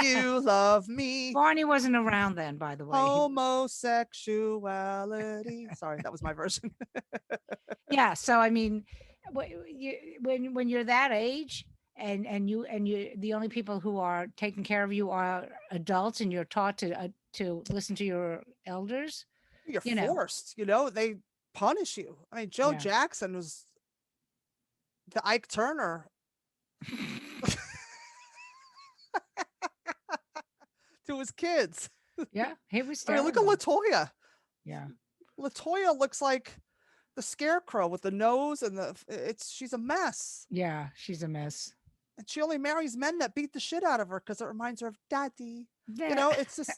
you love me." Barney wasn't around then, by the way. Homosexuality. Sorry, that was my version. Yeah. So I mean, when you're that age, and you the only people who are taking care of you are adults, and you're taught to listen to your elders. You're You know. forced. They punish you. I mean, Joe Yeah. Jackson was the Ike Turner to his kids. Yeah, he was. I mean, look at terrible. LaToya. Yeah. LaToya looks like the Scarecrow with the nose and she's a mess. Yeah, she's a mess. And she only marries men that beat the shit out of her because it reminds her of daddy. Yeah. It's just,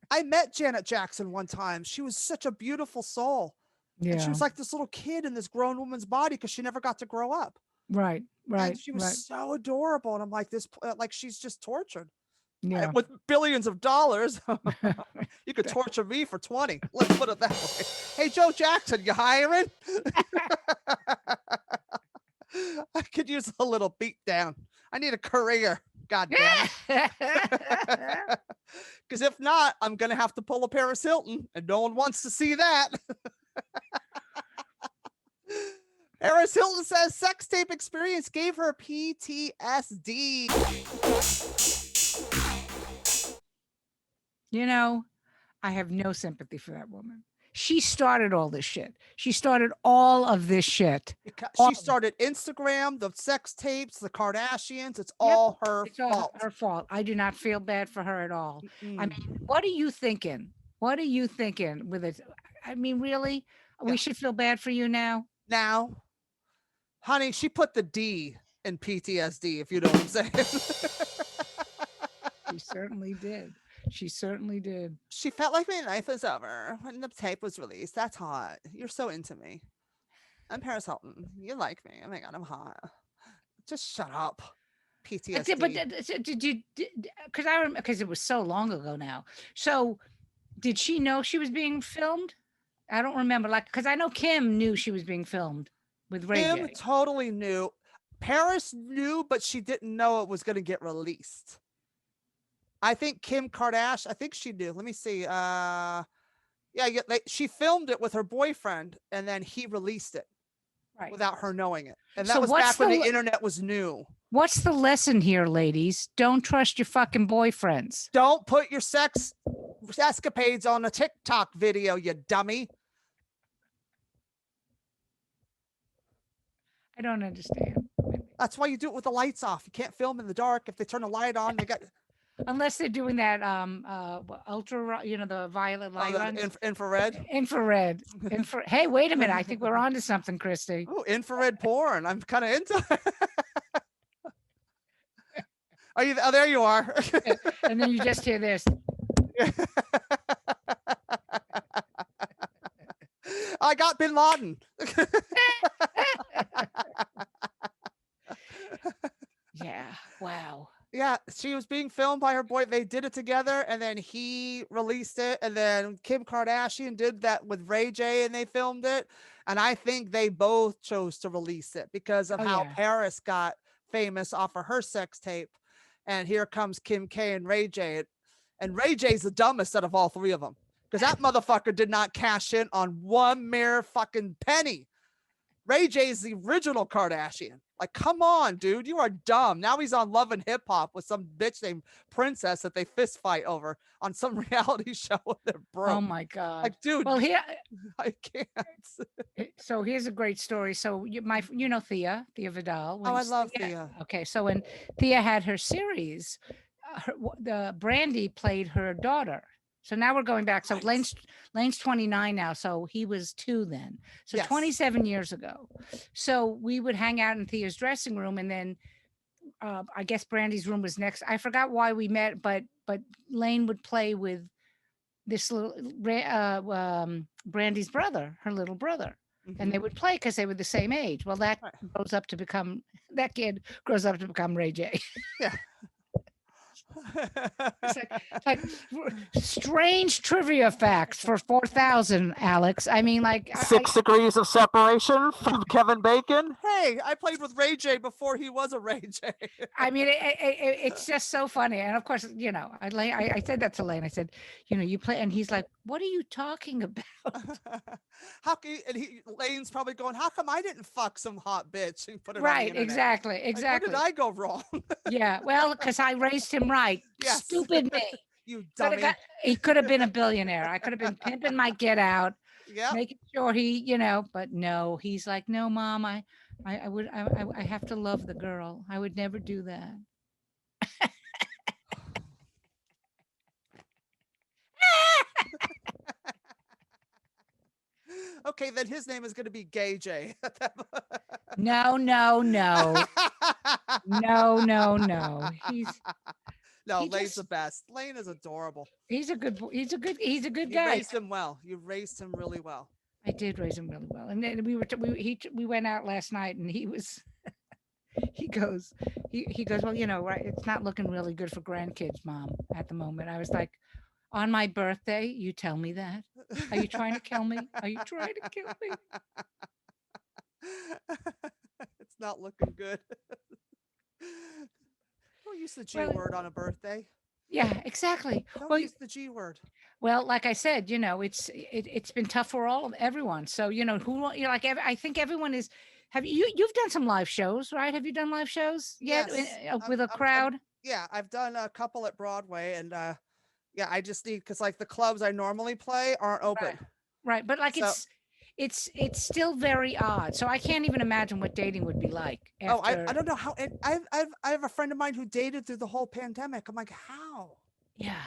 I met Janet Jackson one time. She was such a beautiful soul. Yeah. And she was like this little kid in this grown woman's body because she never got to grow up. Right. Right. And she was right. so adorable. And I'm like, she's just tortured. Yeah. With billions of dollars, you could torture me for 20. Let's put it that way. Hey, Joe Jackson, you hiring? I could use a little beat down. I need a career. God damn it. Because if not, I'm going to have to pull a Paris Hilton, and no one wants to see that. Paris Hilton says sex tape experience gave her PTSD. I have no sympathy for that woman. She started all this shit. She started all of this shit. She started Instagram, the sex tapes, the Kardashians. It's all her fault. All her fault. I do not feel bad for her at all. Mm-mm. I mean, what are you thinking? What are you thinking with it? I mean, really? We should feel bad for you now? Now, honey, she put the D in PTSD, if you know what I'm saying. She certainly did. She certainly did. She felt like my life was over when the tape was released. That's hot. You're so into me. I'm Paris Hilton. You like me. Oh my God, I'm hot. Just shut up. PTSD. But did you, because I remember, because it was so long ago now. So did she know she was being filmed? I don't remember. Because I know Kim knew she was being filmed with Ray Kim J. totally knew. Paris knew, but she didn't know it was going to get released. I think Kim Kardashian, I think she knew. Let me see. She filmed it with her boyfriend, and then he released it without her knowing it. And that was back when the internet was new. What's the lesson here, ladies? Don't trust your fucking boyfriends. Don't put your sex escapades on a TikTok video, you dummy. I don't understand. That's why you do it with the lights off. You can't film in the dark. If they turn the light on, they got... Unless they're doing that ultra, the violet light on. Infrared. Infrared. Hey, wait a minute. I think we're on to something, Christy. Oh, infrared porn. I'm kind of into it. Are you? Oh, there you are. And then you just hear this. I got Bin Laden. Yeah. Wow. Yeah, she was being filmed by her boy. They did it together, and then he released it, and then Kim Kardashian did that with Ray J, and they filmed it. And I think they both chose to release it because of how Paris got famous off of her sex tape. And here comes Kim K and Ray J. And Ray J's the dumbest out of all three of them because that motherfucker did not cash in on one mere fucking penny. Ray J's the original Kardashian. Like, come on, dude, you are dumb. Now he's on Love and Hip Hop with some bitch named Princess that they fist fight over on some reality show with their bro. Oh my God. Like, dude, well, here, I can't. So here's a great story. So Thea Vidal. Oh, I love Thea. Okay. So when Thea had her series, the Brandy played her daughter. So now we're going back. So Lane's 29 now. So he was 2 then. So yes. 27 years ago. So we would hang out in Thea's dressing room, and then I guess Brandy's room was next. I forgot why we met, but Lane would play with this little Brandy's brother, her little brother, and they would play because they were the same age. Well, that grows up to become that kid grows up to become Ray J. Yeah. It's like strange trivia facts for 4,000, Alex. I mean, like 6 degrees of separation from Kevin Bacon. Hey, I played with Ray J before he was a Ray J. I mean, it's just so funny. And of course, you know, I said that to Lane. I said, you know, you play, and he's like, "What are you talking about?" How can Lane's probably going, "How come I didn't fuck some hot bitch and put it on the Right? internet?" Exactly. Like, Exactly. where did I go wrong? Yeah. Well, because I raised him right. Yes. Stupid me. You Coulda dummy. he could have been a billionaire. I could have been pimping my get out, Yeah. making sure he, you know, but no, he's like, "No, Mom, I have to love the girl. I would never do that." Okay, then his name is going to be Gay J. No, no, no. No. No, he Lane's just- the best. Lane is adorable. He's a good You guy. raised him well. You raised him really well. I did raise him really well. And then we went out last night, and he was he goes, "Well, you know, right, it's not looking really good for grandkids, Mom, at the moment." I was like, "On my birthday, you tell me that? Are you trying to kill me? Are you trying to kill me?" It's not looking good. Don't use the G Well, word on a birthday. Yeah, exactly. Don't use the G word. Well, like I said, you know, it's been tough for everyone. So, you know, I think everyone is. You've done some live shows, right? Have you done live shows yet with a crowd? Yeah, I've done a couple at Broadway, and yeah, I just need, because like the clubs I normally play aren't open. Right, but like So- it's still very odd. So I can't even imagine what dating would be like. Oh, I After, don't know how. I have a friend of mine who dated through the whole pandemic. I'm like, how? Yeah,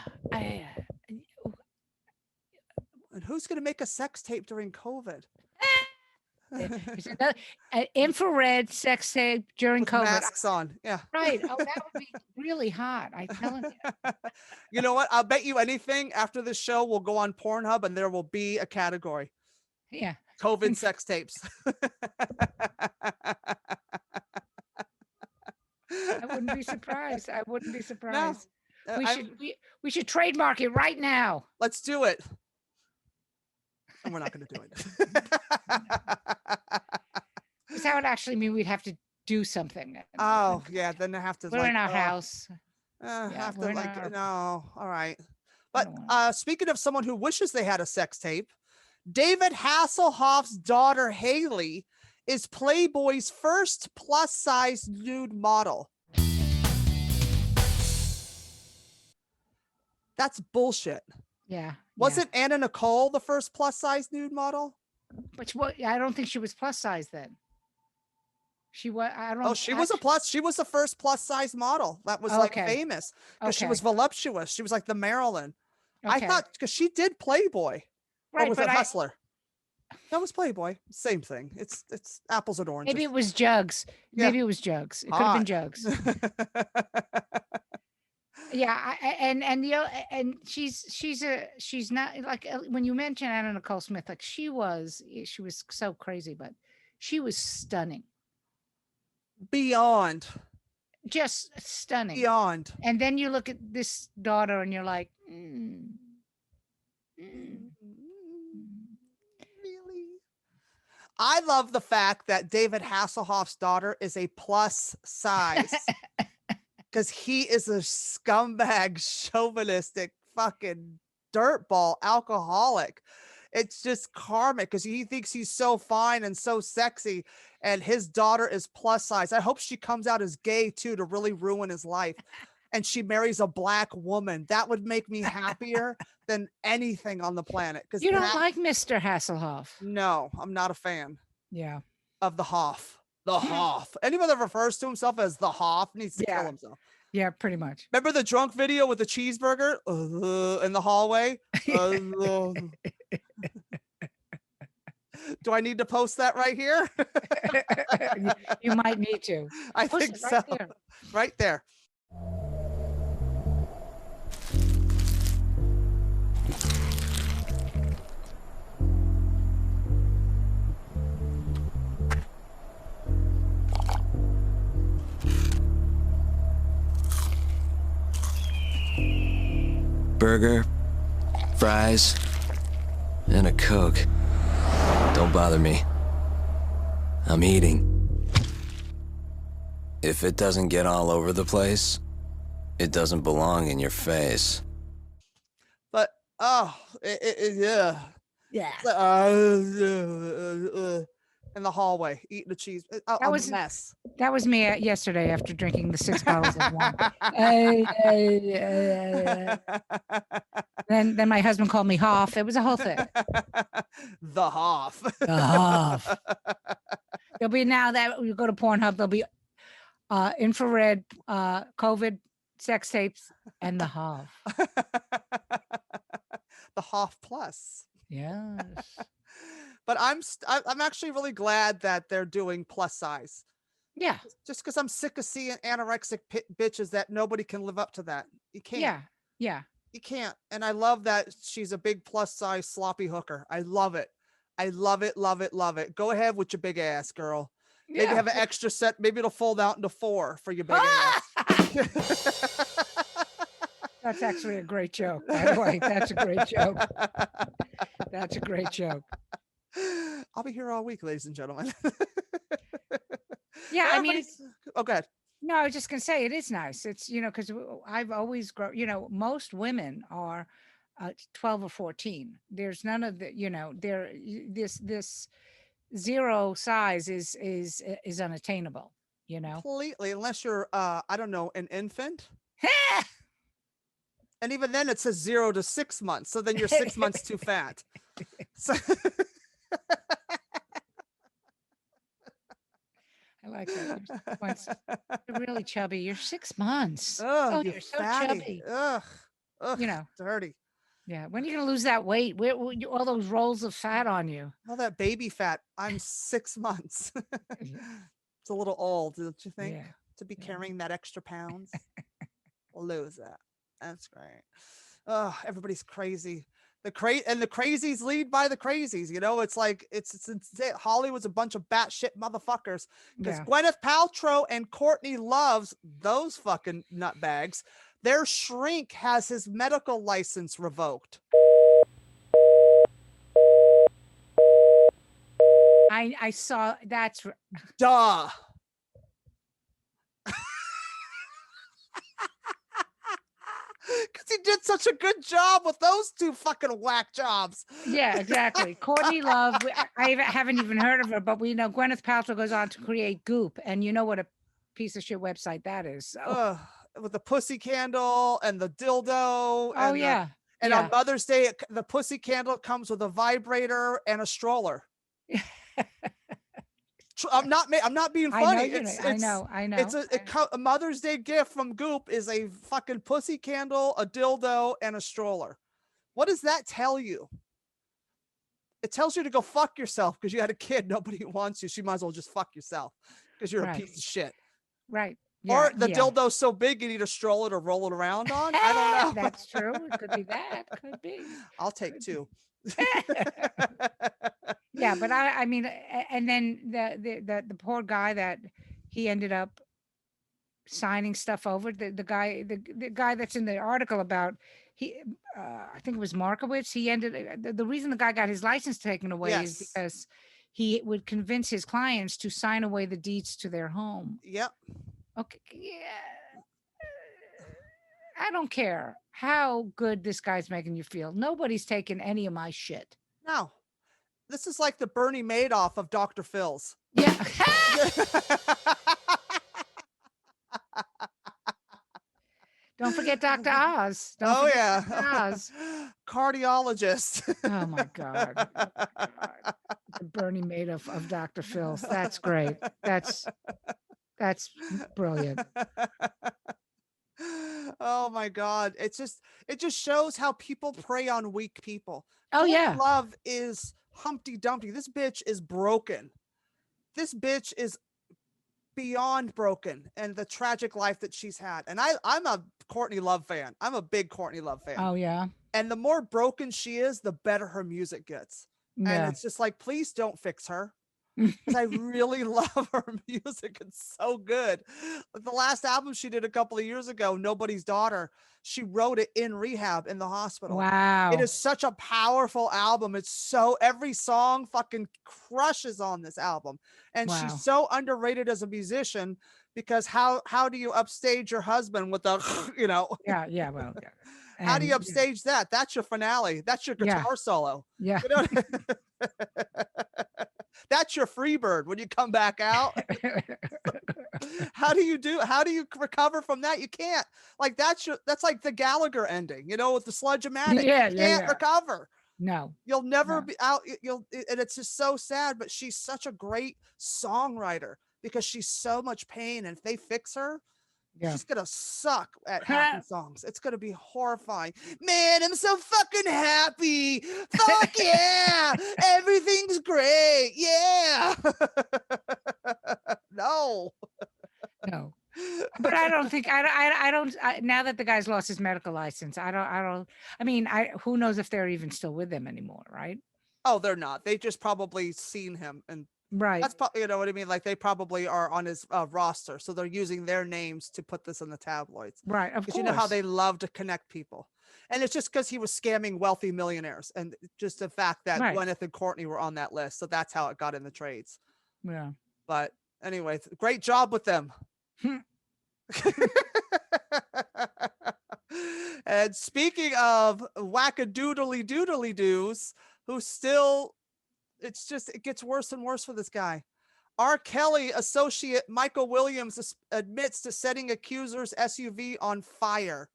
And who's going to make a sex tape during COVID? there's another infrared sex tape during With COVID. masks on. Yeah. Right. Oh, that would be really hot. I'm telling you. You know what? I'll bet you anything after this show we'll go on Pornhub and there will be a category. Yeah. COVID sex tapes. I wouldn't be surprised. I wouldn't be surprised. We I'm- we should trademark it right now. Let's do it. And we're not going to do it. Because that would actually mean we'd have to do something. Oh, yeah. Then I have to. We're like, in our house. Have to we're in like our- no. All right. But speaking of someone who wishes they had a sex tape, David Hasselhoff's daughter Haley is Playboy's first plus-size nude model. That's bullshit. Yeah. Wasn't Anna Nicole the first plus-size nude model? But I don't think she was plus size then. She was. I don't. Oh, she was the first plus-size model that was like Okay. famous because she Okay. was voluptuous. She was like the Marilyn. I Okay. thought because she did Playboy. Right, Or was but it I- Hustler? That was Playboy. Same thing. It's apples and oranges. Maybe it was Jugs. Yeah. Maybe it was Jugs. It could have been Jugs. Yeah, and she's not like when you mention Anna Nicole Smith, like she was so crazy, but she was stunning, Beyond. just stunning. Beyond. And then you look at this daughter, and you're like, Really? I love the fact that David Hasselhoff's daughter is a plus size because he is a scumbag, chauvinistic, fucking dirtball, alcoholic. It's just karmic because he thinks he's so fine and so sexy, and his daughter is plus size. I hope she comes out as gay too to really ruin his life. And she marries a black woman. That would make me happier than anything on the planet. Because you don't like Mr. Hasselhoff. No, I'm not a fan Yeah. of the Hoff. The Hoff. Anyone that refers to himself as the Hoff needs to kill himself. Yeah, pretty much. Remember the drunk video with the cheeseburger in the hallway? Do I need to post that right here? You might need to. I Post think it so. right there. Right there. Burger, fries, and a Coke. Don't bother me. I'm eating. If it doesn't get all over the place, it doesn't belong in your face. But yeah. Yeah. In the hallway eating the cheese. That was a mess. That was me yesterday after drinking the 6 bottles of wine. Then my husband called me Hoff. It was a whole thing. The Hoff. The Hoff. There'll be now that you go to Pornhub, there'll be infrared COVID sex tapes and the Hoff. The Hoff Plus. Yes. But I'm actually really glad that they're doing plus size. Yeah. Just because I'm sick of seeing anorexic bitches that nobody can live up to that. You can't. Yeah. Yeah. You can't. And I love that she's a big plus size sloppy hooker. I love it. I love it, love it, love it. Go ahead with your big ass, girl. Maybe Yeah. have an extra set. Maybe it'll fold out into 4 for your big ass. That's actually a great joke, by the way. That's a great joke. That's a great joke. I'll be here all week, ladies and gentlemen. Yeah, I mean, oh, go ahead. no, I was just gonna say it is nice. It's, because I've always grown, most women are 12 or 14. There's none of the, this zero size is unattainable, Completely, unless you're I don't know, an infant. And even then it says 0 to 6 months. So then you're 6 months too fat. So I like that. You're really chubby. You're 6 months. Oh, You're so fatty. chubby. Ugh. Dirty. Yeah. When are you gonna lose that weight? Where all those rolls of fat on you? All that baby fat. I'm 6 months. It's a little old, don't you think? Yeah. To be carrying that extra pounds. We'll lose that. That's great. Oh, everybody's crazy. The crazies lead by the crazies. It's like it's insane. Hollywood's a bunch of batshit motherfuckers. Because Yeah. Gwyneth Paltrow and Courtney loves those fucking nutbags. Their shrink has his medical license revoked. I saw that's Duh. Because he did such a good job with those 2 fucking whack jobs. Yeah, exactly. Courtney Love. I haven't even heard of her, but we know Gwyneth Paltrow goes on to create Goop, and you know what a piece of shit website that is. So. With the pussy candle and the dildo. Oh yeah. And on Mother's Day, the pussy candle comes with a vibrator and a stroller. I'm not being funny. I know. It's a Mother's Day gift from Goop is a fucking pussy candle, a dildo, and a stroller. What does that tell you? It tells you to go fuck yourself because you had a kid. Nobody wants you. She might as well just fuck yourself because you're a piece of shit. Right. Or the dildo's so big you need a stroller to roll it around on. I don't know. That's true. It could be that. Could be. I'll take 2. Yeah, but I mean, and then the poor guy that he ended up signing stuff over. The guy that's in the article about I think it was Markowitz. He ended the reason the guy got his license taken away is because he would convince his clients to sign away the deeds to their home. Yep. Okay. Yeah. I don't care how good this guy's making you feel. Nobody's taking any of my shit. No. This is like the Bernie Madoff of Dr. Phil's. Yeah. Don't forget Dr. Oz. Don't forget yeah. Dr. Oz. Cardiologist. Oh my God. The Bernie Madoff of Dr. Phil's. That's great. That's brilliant. Oh my God. It just shows how people prey on weak people. Oh, yeah. Love is Humpty Dumpty. This bitch is broken. This bitch is beyond broken, and the tragic life that she's had. And I'm a Courtney Love fan. I'm a big Courtney Love fan. Oh yeah. And the more broken she is, the better her music gets. And Yeah. it's just like, please don't fix her. Because I really love her music. It's so good. The last album she did a couple of years ago, Nobody's Daughter, she wrote it in rehab in the hospital. Wow. It is such a powerful album. It's so, every song fucking crushes on this album. And Wow. she's so underrated as a musician, because how do you upstage your husband with a, you know? Yeah, yeah, well, yeah. How do you And, upstage that? That's your finale. That's your Yeah. guitar solo. Yeah. You know? That's your Freebird when you come back out. How do you recover from that? You can't. Like, that's like the Gallagher ending, you know, with the Sludge-O-Matic. Yeah, You yeah, can't yeah. recover. No. You'll never No. be out. And it's just so sad, but she's such a great songwriter because she's so much pain. And if they fix her, Yeah. she's gonna suck at happy songs. It's gonna be horrifying. Man, I'm so fucking happy. Fuck yeah. Everything's great. Yeah. No. No. But I don't think now that the guy's lost his medical license, I mean, who knows if they're even still with him anymore, right? Oh, they're not. They just probably seen him, and Right. that's probably, you know what I mean? Like, they probably are on his roster. So they're using their names to put this in the tabloids. Right. Of Because course. you know how they love to connect people. And it's just because he was scamming wealthy millionaires. And just the fact that Right. Gwyneth and Courtney were on that list. So that's how it got in the trades. Yeah. But anyway, great job with them. And speaking of wackadoodly doodly doos, who still, it gets worse and worse for this guy. R. Kelly associate Michael Williams admits to setting accuser's SUV on fire.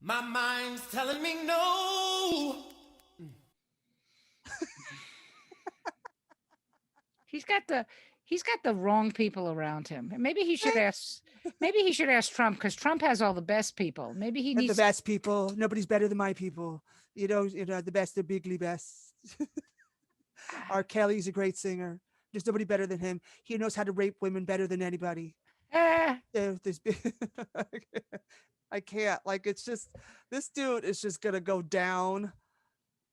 My mind's telling me no. He's got the wrong people around him. Maybe he should ask Trump, because Trump has all the best people. Maybe he And needs the best people. Nobody's better than my people. You know, the best, the bigly best. R. Kelly's a great singer. There's nobody better than him. He knows how to rape women better than anybody. I can't. Like, it's just, this dude is just gonna go down.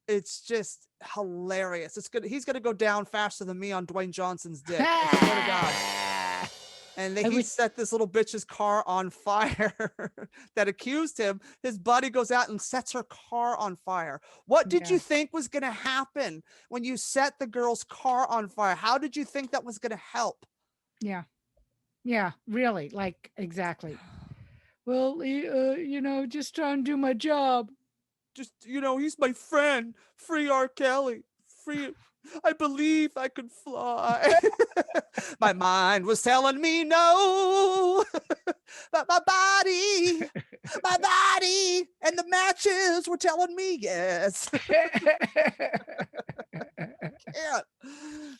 It's just hilarious. He's gonna go down faster than me on Dwayne Johnson's dick. I swear to God. And he set this little bitch's car on fire that accused him. His buddy goes out and sets her car on fire. What did you think was going to happen when you set the girl's car on fire? How did you think that was going to help? Yeah. Yeah, really. Like, exactly. Well, just trying to do my job. Just, he's my friend. Free R. Kelly. Free. I believe I could fly. My mind was telling me no, but my body and the matches were telling me yes.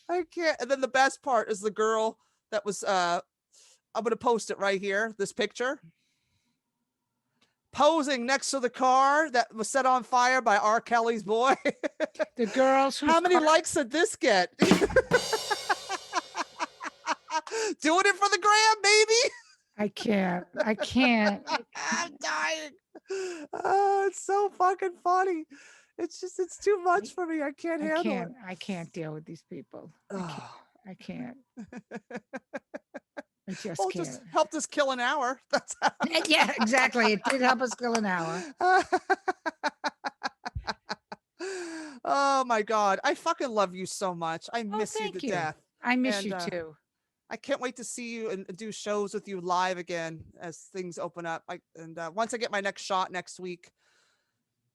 I can't. And then the best part is the girl that was, I'm going to post it right here. This picture. Posing next to the car that was set on fire by R. Kelly's boy. The girls. How many likes did this get? Doing it for the gram, baby. I can't. I'm dying. Oh, it's so fucking funny. It's too much for me. I can't handle it. I can't deal with these people. I can't. I just can't. Just helped us kill an hour. That's how. Yeah, exactly. It did help us kill an hour. Oh my God. I fucking love you so much. I miss you to death. I miss you too. I can't wait to see you and do shows with you live again as things open up. Once I get my next shot next week,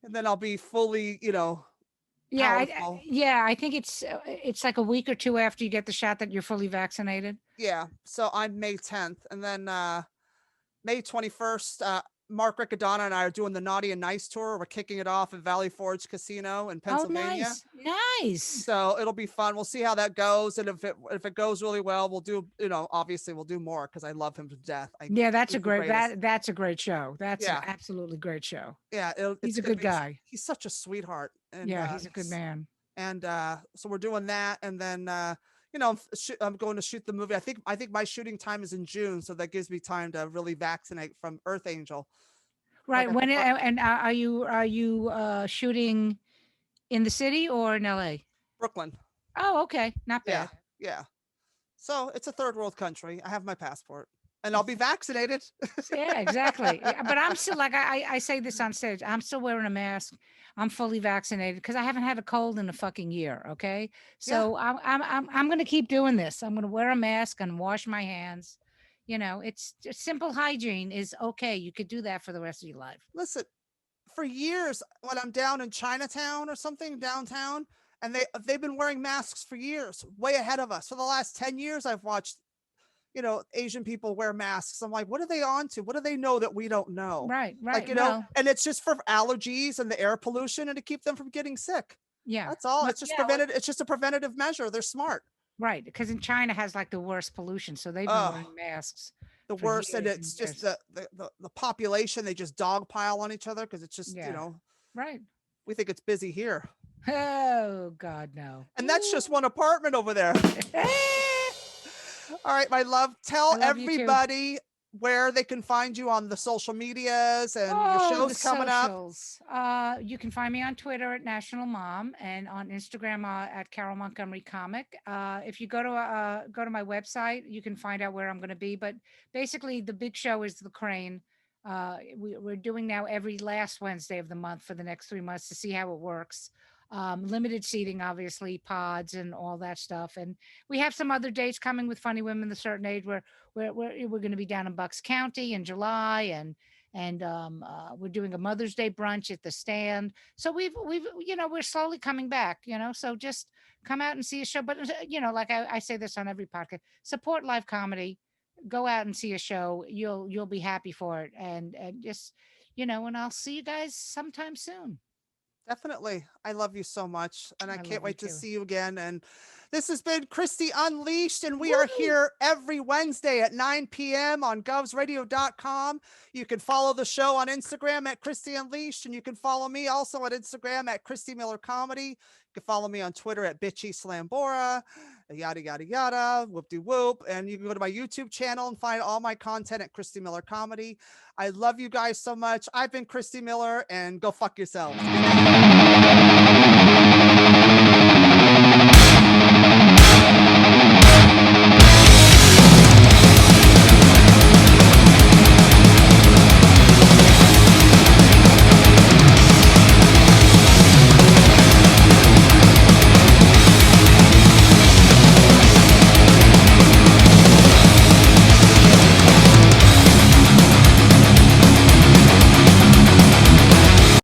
and then I'll be fully, Yeah, powerful. I think it's like a week or two after you get the shot that you're fully vaccinated. Yeah. So I'm May 10th, and then May 21st, Mark Riccadonna and I are doing the Naughty and Nice tour. We're kicking it off at Valley Forge Casino in Pennsylvania. Oh, nice. So it'll be fun. We'll see how that goes, and if it goes really well, we'll do, obviously we'll do more because I love him to death. That's a great show. That's an absolutely great show. Yeah, He's a good guy. He's such a sweetheart. And, yeah, he's a good man. And so we're doing that, and then I'm going to shoot the movie. I think my shooting time is in June, so that gives me time to really vaccinate from Earth Angel. Right. Like When and are you shooting in the city or in LA? Brooklyn. Oh, okay. Not Yeah, bad. yeah. So it's a third world country. I have my passport, and I'll be vaccinated. Yeah, exactly. But I'm still like I say this on stage. I'm still wearing a mask. I'm fully vaccinated because I haven't had a cold in a fucking year. Okay, so I'm gonna keep doing this. I'm gonna wear a mask and wash my hands. It's just simple hygiene is okay. You could do that for the rest of your life. Listen, for years when I'm down in Chinatown or something downtown, and they've been wearing masks for years, way ahead of us. For the last 10 years, I've watched Asian people wear masks. I'm like, what are they on to? What do they know that we don't know? Right, Like, well, and it's just for allergies and the air pollution and to keep them from getting sick. yeah, That's all. well, It's just yeah, well, it's just a preventative measure. They're smart. right, because in China has like the worst pollution, so they've been wearing Oh, masks the for worst. And years it's and just years. the population, they just dogpile on each other because it's just, Yeah, right. we think it's busy here. Oh God, no. And that's just one apartment over there. All right, my love, I tell love you too. everybody where they can find you on the social medias and your Oh, the shows coming up. socials. You can find me on Twitter at National Mom and on Instagram at Carole Montgomery Comic. If you go to my website, you can find out where I'm going to be. But basically, the big show is the Crane. We're doing now every last Wednesday of the month for the next 3 months to see how it works. Limited seating, obviously, pods and all that stuff. And we have some other dates coming with Funny Women, a certain age where we're going to be down in Bucks County in July, and we're doing a Mother's Day brunch at the Stand. So we've we're slowly coming back. So just come out and see a show. But like I say this on every podcast, support live comedy. Go out and see a show. You'll be happy for it, and just and I'll see you guys sometime soon. Definitely. I love you so much. And I I can't love you wait to too. see you again. And this has been Christy Unleashed. And we are here every Wednesday at 9 p.m. on govsradio.com. You can follow the show on Instagram at Christy Unleashed. And you can follow me also on Instagram at Christy Miller Comedy. You can follow me on Twitter at Bitchy Slambora, yada, yada, yada, whoop de whoop. And you can go to my YouTube channel and find all my content at Christy Miller Comedy. I love you guys so much. I've been Christy Miller, and go fuck yourselves.